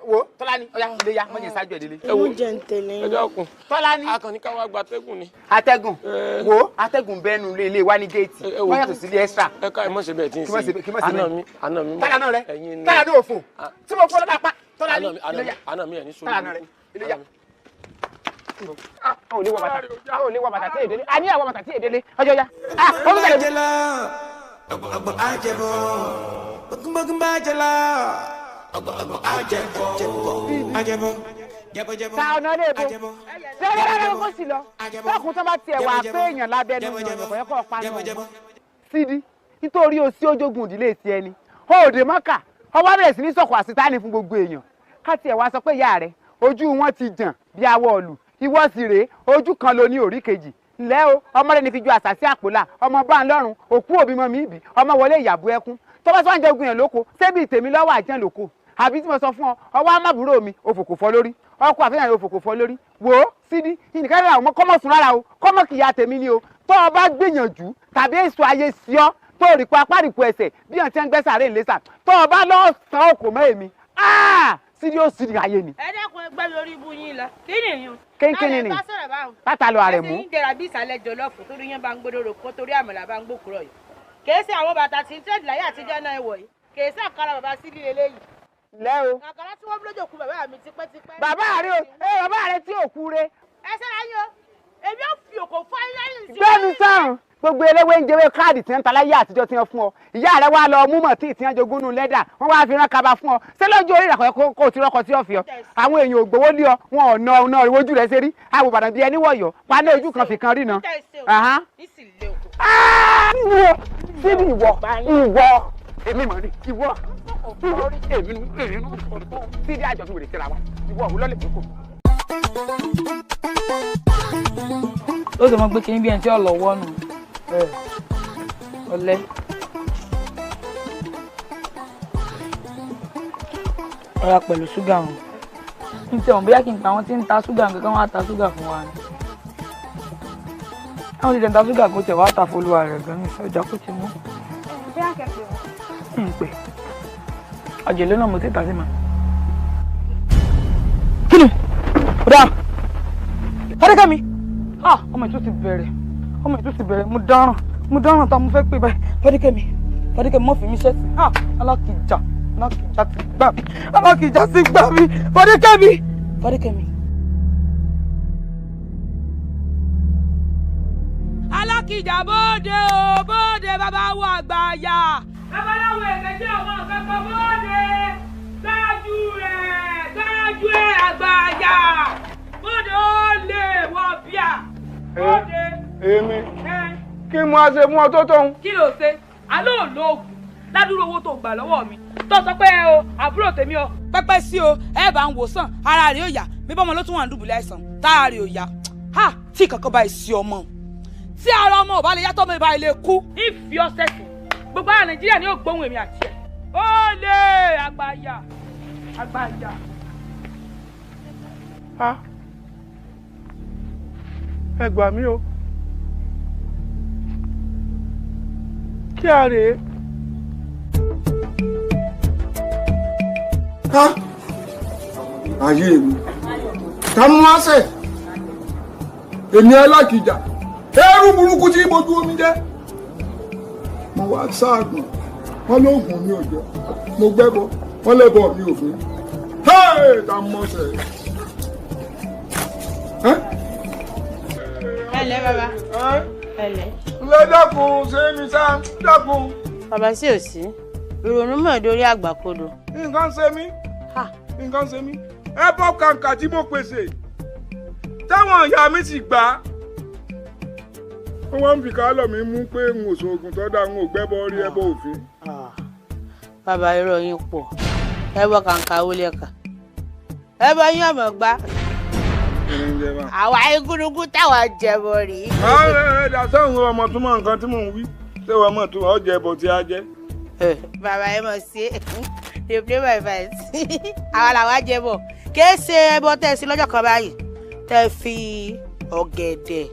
S6: wo Tọ́lání ọ̀yá ilé ya mọ̀nyẹ̀ ṣáájú ẹ̀ délé.
S8: oúnjẹ ń tẹ̀lé
S2: ẹ dákun
S6: Tọ́lání
S2: akànní káwá gba atẹ́gùn ni.
S6: atẹ́gùn wo atẹ́gùn bẹ́ẹ̀nu ilé wa ní géètì wọ́n yàtọ̀ sí ilé extra.
S2: ẹ ká ẹ mọ̀ ṣe bẹ́ẹ̀ tí ń
S6: kí mọ̀ sí
S2: àná mi
S6: tálà náà rẹ tálà náà òfò tí mo fọ́ lọ́dà pa Tọ́lání ilé ya
S2: àná mi ẹ̀ ní sórí.
S6: tálà náà rẹ ilé ya. ò lè wọ bàtà tí èdè lé a ní àwọn bàtà tí èdè lé ọjọ́ ya.
S9: Agbo ajebo, bagumba ajela. Agbo ajebo.
S6: Ta ọ̀nà lè bo lẹ́yìn kó sì lọ lọ́kùn tó bá tiẹ̀ wà pé èèyàn lábẹ́ nínú ọ̀yọ́ kọ́ pa nù. Sídí nítorí o sí ojogun ìdílé ti ẹni òde mọ́kà ọwọ́ bẹ̀rẹ̀ sí ní sọ̀kò àsìtáni fún gbogbo èèyàn ká tiẹ̀ wá sọ pé ìyá rẹ̀ ojú wọn ti jàn bí awọ ọ̀lù ìwọ sì rèé ojú kan ló ní orí kejì ńlẹ́ o ọmọ rẹ̀ ní fi ju àṣà sí àpòlà ọmọ bá ń lọ́rùn òkú òbí mọ́ mi ìbí ọmọ wọlé ìyàbú ẹkún tó bá sọ́njẹ́ ogun yẹn lóko ṣébí tèmi lọ́wọ́ àjẹ́ lóko àbí tí mo sọ fún ọ ọwọ́ amábùrò mi òfòkò fọ́ lórí ọkọ àfihàn òfòkò fọ́ lórí wò ó Sídí ìnìkan rẹ̀ àwọn kọ́mọ̀ sùn rárá o kọ́mọ̀ kìyà tèmi ni o tó o bá gbìyànjú tàbí èso ayé sí ọ tó o rí pa apárìkù ẹsẹ̀ bí wọn ti ń gbẹ́ sàárè ńlẹ́sà tó o bá lọ́ọ́ san òkò mọ́ èmi Sídí ó Sídí ayé ni.
S8: ẹ dẹ́kun ẹgbẹ́ lórí ibú yín lọ kí nìyí.
S6: kéńkéń ni pátá lọ àrẹ̀ mú.
S8: ẹsẹ̀ yín jẹrà bí ìsàlẹ̀ jọlọ́ọ̀fù torí yẹn bá ń gbódòrò kó torí àmàlà bá ń gbókùrọ̀ yìí kèé sí àwọn bàtà tí ń tẹ́ẹ̀dì láyé àtijọ́ náà wọ̀ yìí kèé sí àkàrà bàbá Sídí eléyìí.
S6: lẹ́ o.
S8: àkàrà tí wọ́n lójó ku bàbá mi tipẹ́tipẹ́.
S6: bàbá rẹ tí ò kú re.
S8: ẹ sẹ́ra yín o èmi ò fi òkò fọ́ ayé lẹ́yìn sí.
S6: bẹ́ẹ̀ni sáà gbogbo eléwé ń jẹwé káàdì tí ń ta láyé àtijọ́ tí wọ́n fún ọ ìyá rẹ wá lọ mú mọ̀ tí ìtìyàn jogún nù lẹ́dà wọ́n wá fi rán kaba fún ọ ṣé lójú orí ìràkọ̀ kó o ti rọ́kọ̀ tí ó fi ọ àwọn èèyàn ògbówó lé ọ wọn ò ná ọ̀nà ìwojú rẹ ṣe rí àwọn Ìbàdàn bíi ẹni wọ̀yọ̀ paná ojú kan fi kan rí na. Síbi ìwọ èmi mọ̀ ní ìwọ èmi Sídí àjọṣe wèrè síra wa. ìwọ òun lọ́lẹ̀ kókò.
S10: ó sì mọ pé kí n bí ẹni tí ọ̀lọ́ wọ́nù ọ̀lẹ́. ọ̀rá pẹ̀lú ṣúgà wọn n tẹ̀wọ̀n bóyá kí n pa àwọn tí ń ta ṣúgà nǹkan kan wá ta ṣúgà fún wa ni. àwọn tí ń ta ṣúgà kó tẹ̀ wá ta folúwa rẹ̀ gan ní ọjà kó ti mú.
S5: bí a kẹ́kẹ́ wọn.
S10: ń pè àjèlé náà mo ti tà sí ma. kí ni ọ̀dà fọ́dẹ́kẹ́ mi ọmọ ètò ti bẹ̀rẹ̀ mo dáràn tá mo fẹ́ pè báyìí fọ́dẹ́kẹ́ mi mọ́ fi mí ṣẹ́sì alákìjà ti gbà mí fọ́dẹ́kẹ́ mi. alákìjà bóde o bóde bàbá wo àgbàyà. babaláwo èkejì ọmọ kankan bóde ṣáájú ẹ̀ àgbàyà bóde ó lè wọ bíà bóde.
S3: èmi kí mo ṣe mú ọ tó tóun.
S10: kí ló ṣe aló lóògùn ládùúrò owó tó gbà lọ́wọ́ mi tó sọ pé o àbúrò tèmi o pẹ́pẹ́ sí o ẹ bá ń wòsàn ara rẹ̀ ò yá bí bọ́mọ ló tún wà ń dùbúlẹ̀ àìsàn tára rẹ̀ ò yá tí kankan bá sí ọmọ tí ara ọmọ ò bá lè yàtọ̀ ọmọ ìbá ilé kú ìfi ọ̀sẹ̀ sí gbogbo ara Nàìjíríà ni yóò gbóhùn èmi àti ẹ̀ ó lè àgbàyà.
S3: ẹ gbà mí o kí a rèé.
S12: ayé mi ká mú àṣẹ èmi alákìjà ẹrú burúkú tí mojú omi jẹ mo wá sáàgùn wọn lóògùn mi ò jẹ mo gbẹbọ wọn lẹbọ mi ò fún ká mú ọṣẹ.
S7: ẹlẹ bàbá ẹlẹ.
S12: ilé dákun ṣe é mi sá dákun.
S7: bàbá sí ò sí ìrònú mọ̀ dórí àgbàkodò.
S12: nǹkan ṣe mí ẹ bọ́ kàǹkà tí mo pèsè táwọn ìyá mi sì gbà á. wọ́n wá ń fi kálọ̀ mi mú pé n ò sóògùn tó dáa n ò gbẹ́bọ rí ẹbọ òfin.
S7: bàbá irọ́ yín pọ̀ ẹ bọ́ kàǹkà ó lẹ́ka ẹ bọ́ yín ọmọ gbá. àwa igúnnugún táwa jẹbọ rí.
S12: ẹ dà sẹ́wọ̀n ọmọ túmọ̀ nǹkan tí mò ń wí ṣé wàá mọ̀ tó ọ jẹbọ tí a jẹ.
S7: bàbá ẹ mọ̀ sí dey play my fight àwa làwa jẹbọ kìí ṣe ẹbọ tẹ́ ẹ sí lọ́jọ́ kan báyìí tẹ́ fi ọ̀gẹ̀dẹ̀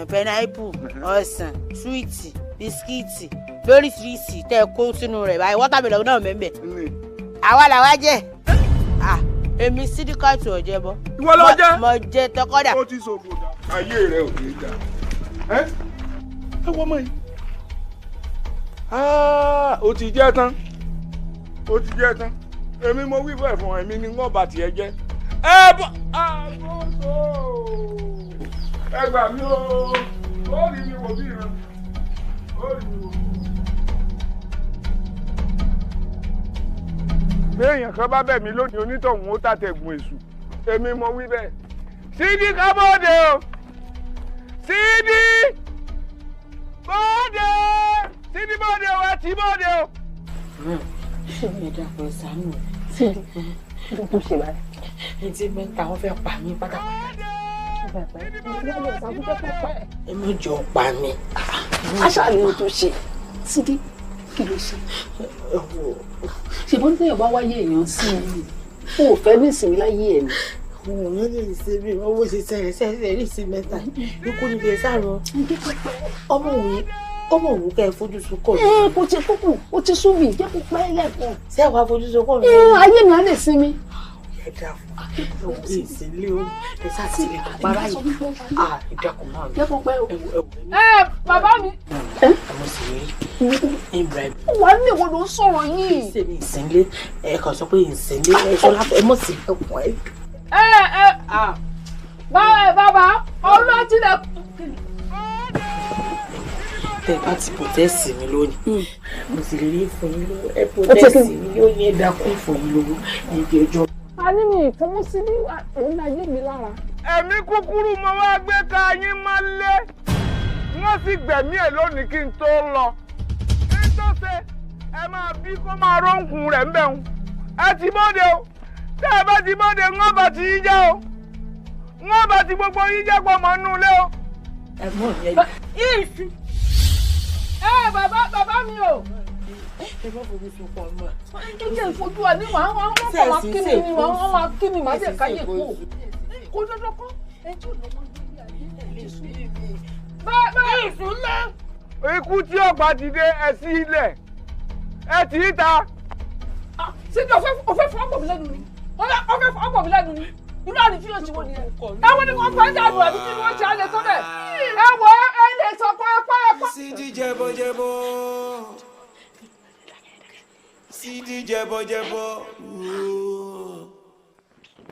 S7: pineapple ọsàn súwìtì bisikíìtì lóríṣiríṣi tẹ́ ẹ kó sínú rẹ̀ báyìí wọ́tàmílọ̀ náà mẹ́mbẹ̀ àwa làwa jẹ èmi sídìkàtù ọ̀jẹ̀bọ.
S12: ìwọ ló jẹ́.
S7: mo jẹ tọkọ́dà.
S12: ó ti sòfò dà ayé rẹ ò ní dà ẹ wọ́n mọ̀ yìí ó ti jẹ́ tán èmi mo wí fẹ́ fún èmi ni wọ́n bá tiẹ̀ jẹ́ ẹ bọ́ àgbọ̀sọ ẹ gbà mí ó rí mi wò bí ìran ó rí mi wò. bí èèyàn kan bá bẹ̀ mí lónìí onítọ̀hún ó tàtẹ̀gùn èṣù èmi mo wí bẹ́ẹ̀ sídìí ká bọ́ọ̀dẹ o sídìí bọ́ọ̀dẹ sídìí bọ́ọ̀dẹ o ẹ tí bọ́ọ̀dẹ o.
S7: ṣé mi ẹ̀dá pẹ̀ sánú
S5: rẹ̀ kí ló ṣe báyìí.
S7: etí mẹ́ta wọ́n fẹ́ pa mí pátápátá. ẹ má jọ pa mí.
S5: aṣáá ni o tó ṣe sídìí kí ló ṣe. ṣùgbọ́n tí èèyàn bá wáyé èèyàn sí i o ò fẹ́ ní ìsinmi láyé ẹ̀ ni.
S7: òun yóò lè ṣe bí owó ṣe ṣẹ̀ṣẹ̀ rí sí mẹ́ta ikú níbi ẹ̀ sáàrọ̀ ọmọ òun kẹ́ ẹ fojú sunkọ̀ mi.
S5: kò ti kúkú o ti sún mi jẹ́ kó pẹ́ lẹ́kọ̀ọ́.
S7: ṣé ẹ wàá fojú sunkọ̀ mi.
S5: ayé mi á lè sinmi.
S7: ẹ dà fún akẹ́kọ̀ọ́ bí ìsinlẹ̀ o ẹ sàtìlẹ̀ àpárá yìí ìdàkùn máa
S5: jẹ́ kó pẹ́ o. bàbá mi.
S7: àwọn sì rí Ibrahim.
S5: wà á lè wo ló ń sọ̀rọ̀ yìí.
S7: ṣèmi ìsinlẹ̀ ẹ kàn sọ pé ìsinlẹ̀ ẹ sọ láfẹ́ ẹ mọ̀ sí ẹkùn ẹ.
S5: bàbá ọlọ́tìlẹ̀.
S7: tẹ bá ti pòtẹ́sì mi lónìí mo sì lè rí fún yín lówó ẹ pòtẹ́sì mi lónìí ẹ dákún fún yín lówó ní ibi ọjọ́.
S5: a ní mi ìfọwọ́ sí ní òun náà yé mi lára.
S12: ẹ̀mí kúkúrú mo wá gbé ká yín máa lé wọ́n sì gbẹ̀mí ẹ̀ lónìí kí n tó lọ. kí n tó ṣe ẹ máa bí kó máa rónkùn rẹ̀ ń bẹ̀ ń ẹ ti bóde o tẹ́ ẹ bá ti bọ́dẹ̀ ń wọ́n bá ti yí jẹ́ o wọ́n bá ti gbogbo yí jẹ́ pọ̀ mọ́ nù lé o.
S8: ẹ̀gbọ́n mi
S5: ìsì. bàbá mi o.
S8: ẹ má fojú sun pọ̀ mọ́.
S5: jẹ́ ìfojú wa ní wàá wọ́n máa kí mi ní wọ́n máa kí mi máa dẹ̀ káyè kú. kó dọ́dọ́ kọ́ ẹjọ́ lọ́mọ ìgbé ayé ẹ̀ lè sún mi. bàbá ìsún lọ.
S12: ikú tí ọ̀pá ti dé ẹ sí ilẹ̀ ẹ tì í ta.
S5: síbi ọ̀fẹ́ fún ọ̀pọ̀ mi lẹ́nu ni ọ̀fẹ́ fún ọ̀pọ̀ mi lẹ́nu ni inú àdì tí yóò ti wọ́n ni ẹ̀. ẹ̀wọ̀n ni wọ́n fẹ́ dànù àbí tí wọ́n ṣe alẹ́ tó bẹ̀. ẹ̀wọ̀ ẹ̀ lè sọ pẹ́ẹ́pẹ́.
S9: Sídí jẹbọjẹbọ sídí jẹbọjẹbọ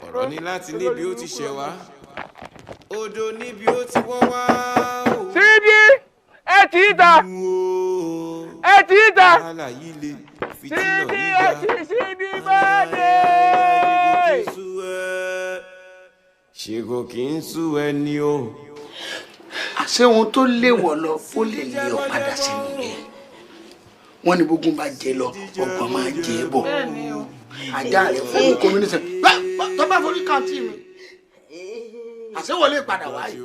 S9: ọ̀rọ̀ ní láti níbi ó ti ṣẹ̀ wá odò níbi ó ti wọ́ wá.
S12: sídí ẹ tì í ta ẹ tì í ta sídí ẹ sídí bẹ́ẹ̀ni.
S9: ṣègò kì í sú ẹni o.
S11: àṣé ohun tó léwọ̀ lọ ó lè lé ọ padà sínú ilé wọn ní bógun bá jẹ lọ ọgbọ́n máa jẹ ẹ bọ̀ ajá rẹ fún mi kọmínísẹ tó bá forí kàǹtì mi àṣé wọlé padà wáyé.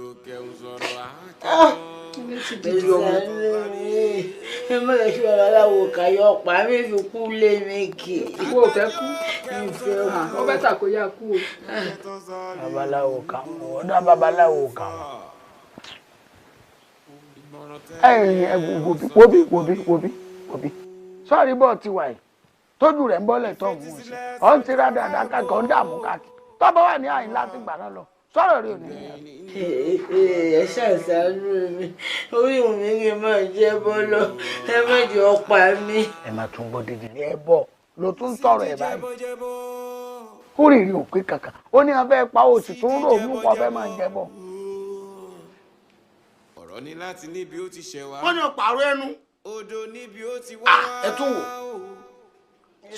S7: ẹ má lè ṣe babaláwo kàyọ ọ̀pá mi fi kú lé mi kì.
S5: ìwọ ò fẹ́ kú ìfẹ́ ọ bẹ́ẹ̀ tà kó yá kú o.
S11: babaláwo kà mọ́ ọ̀dọ̀ babaláwo kà mọ́. Wobi sọ́ọ̀rì bọ́ọ̀ ti wà yìí tójú rẹ̀ ń bọ́lẹ̀ tó ń mú un sí ọ̀ ń tira dáadáa káàkiri ọ̀ ń dààmú káàkiri tọ́bọ̀ wà ní àyín láti gbà náà lọ sọ̀rọ̀ rí òní.
S7: ẹ ṣàṣàánú mi orí mi kì í máa jẹ́ bọ́lọ́ ẹ má jẹ́ ọ̀pá mi.
S11: ẹ máa tún gbọ́ dídì ní ẹ bọ̀ ló tún sọ̀rọ̀ ẹ̀ báyìí. kúrìrì òpin kankan ó ní wọn fẹ́ pa òsì tó ń rò ó mú kọ́ fẹ́ máa jẹ bọ̀.
S9: ọ̀rọ̀ ní láti níbi ó ti ṣẹ̀ wá.
S11: wọ́n ní ọ̀pàrọ̀ ẹnu.
S9: odò níbi ó ti wá.
S11: ẹ tún wò.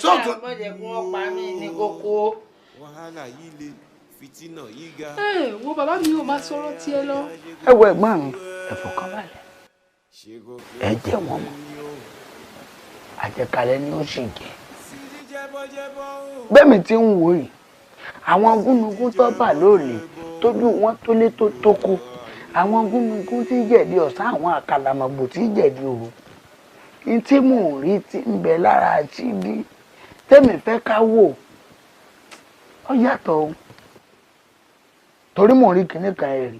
S7: sọ́ọ̀tún. ẹ má jẹ́ kí wọ́n pa mí ní kókó.
S9: wàhálà yìí le fìtínà yìí ga.
S5: wo bàbá mi ò máa sọ̀rọ̀ tiẹ̀ lọ.
S11: ẹ wo ẹ̀gbọ́n mi ẹ fọkàn balẹ̀ ẹ jẹ́ wọn mọ́ àjẹkálẹ̀ ni ó sì jẹ́. bẹ́ẹ̀ mi ti ń wò yìí àwọn gúnugún tó bà lóòlè tójú wọn tó lé tó tóko àwọn gúnugún tí jẹ̀dí ọ̀sán àwọn àkàlàmọ̀gbò tí jẹ̀dí òru ní tí mò ń rí ti ń bẹ lára àṣírí tẹ́mi fẹ́ ká wò ó yàtọ̀ o torí mò ń rí kinní kan ẹ̀rí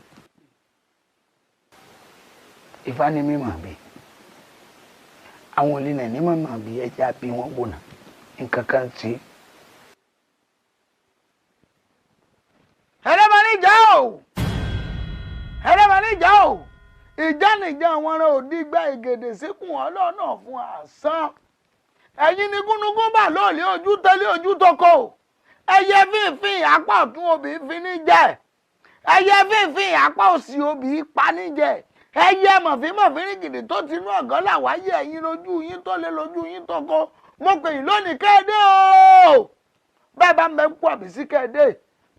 S11: Ifá ní mímọ̀ bí àwọn olè ní mímọ̀ bí ẹja bí wọ́n wò náà nǹkan kan tí. ẹ̀rẹ́ máa ní ìjà o ẹ̀rẹ́ máa ní ìjà o ìjà nìjà àwọn ará òdì gba ìgèdè síkùn ọlọ́ọ̀nà fún àsán ẹ̀yin ní gúnugún bà lóòlì ojú tẹ́lẹ̀ ojú tọkọ ẹyẹ fífín apá ọ̀tún obì fi ní jẹ ẹyẹ fífín apá òsì obì pa ní jẹ ẹyẹ mọ̀fímọ̀fín gidi tó ti inú ọ̀gán làwáyé ẹ̀yin lójú yín tó lé lójú yín tọkọ mo pè yín lónìí kéde o bẹ́ẹ̀ bá ń bẹ ń pọ̀ àbí sí kéde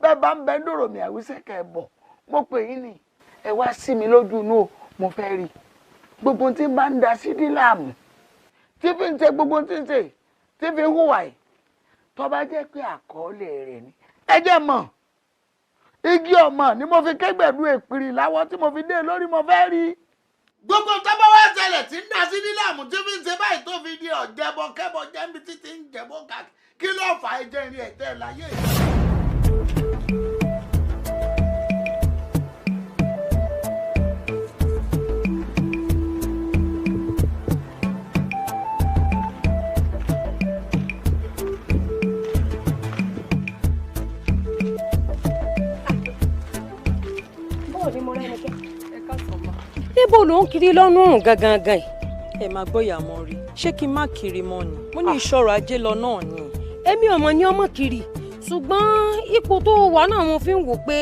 S11: bẹ́ẹ̀ bá ń bẹ ń dòrò mi àwísẹ́ kẹ́ ẹ bọ̀ mo pè yín ni ẹ wá sí mi lójú inú o mo fẹ́ rí gbogbo tí bá ń da sí dílàmù tí fi ń ṣe gbogbo tí ń ṣe tí fi ń hùwà yìí tó bá jẹ́ pé àkọọ́lẹ̀ rẹ̀ ni ẹ jẹ́ mọ̀ igi ọmọ ni mo fi kẹ́gbẹ̀dú èpìrì láwọ́ tí mo fi dé lórí mo fẹ́ rí. gbogbo tọ́bọ̀ wá ṣẹlẹ̀ tí ń da sí dílàmù tí fi ń ṣe báyìí tó fi di ọ̀jẹ̀bọ kẹ́bọ jẹ́bi títí ń jẹ̀bọ káàkiri kí ló fà á jẹ́ irin ẹ̀tẹ́ láyé yìí.
S13: níbo ló ń kiri lọ́nà òrùn gangan gan ẹ máa gbọ́yà mọ́ rí ṣé kí n má kiri mọ́ ni mo ní ìṣọ́rọ̀ ajé lọ náà ni. èmi ọmọ ní ọmọ kiri ṣùgbọ́n ipò tó wà náà mo fi ń wò pé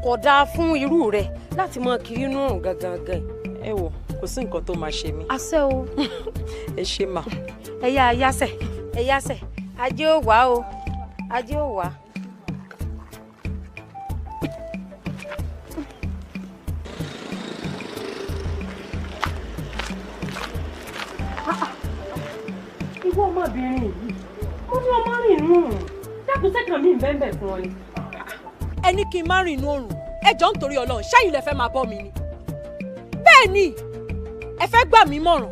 S13: kò dáa fún irú rẹ láti máa kiri inú òrùn gangan gan.
S14: ẹ wò kò sí nǹkan tó máa ṣe mí.
S13: àṣẹ o.
S14: ẹ ṣe mà.
S13: ẹyà yásẹ ajé ò wá o ajé ò wá. ìwọ ọmọbìnrin yìí mo ní ọmọ rìn nù dákun sẹ́kàn mi ń bẹ́ẹ̀ fún ọ ni.
S14: ẹni kí n má rìn inú oòrùn ẹ jọ̀ọ́ nítorí Ọlọ́run ṣẹ́yìn lẹ fẹ́ máa bọ́ mi ni. bẹ́ẹ̀ ni ẹ fẹ́ gbà mí mọ̀ràn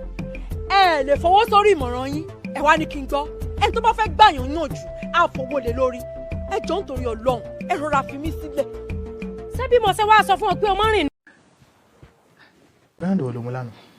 S14: ẹ lè fọwọ́ sórí ìmọ̀ràn yín ẹ wá ní kí n gbọ́ ẹ tó bá fẹ́ gbàyàn yàn jù á fowó lé lórí ẹ jọ̀ọ́ nítorí Ọlọ́run ẹ rọra fi mí sílẹ̀.
S13: ṣé bí mo ṣe wá sọ fún ọ pé o má rìn.
S15: bẹ́ẹ̀ ló mú lánàá.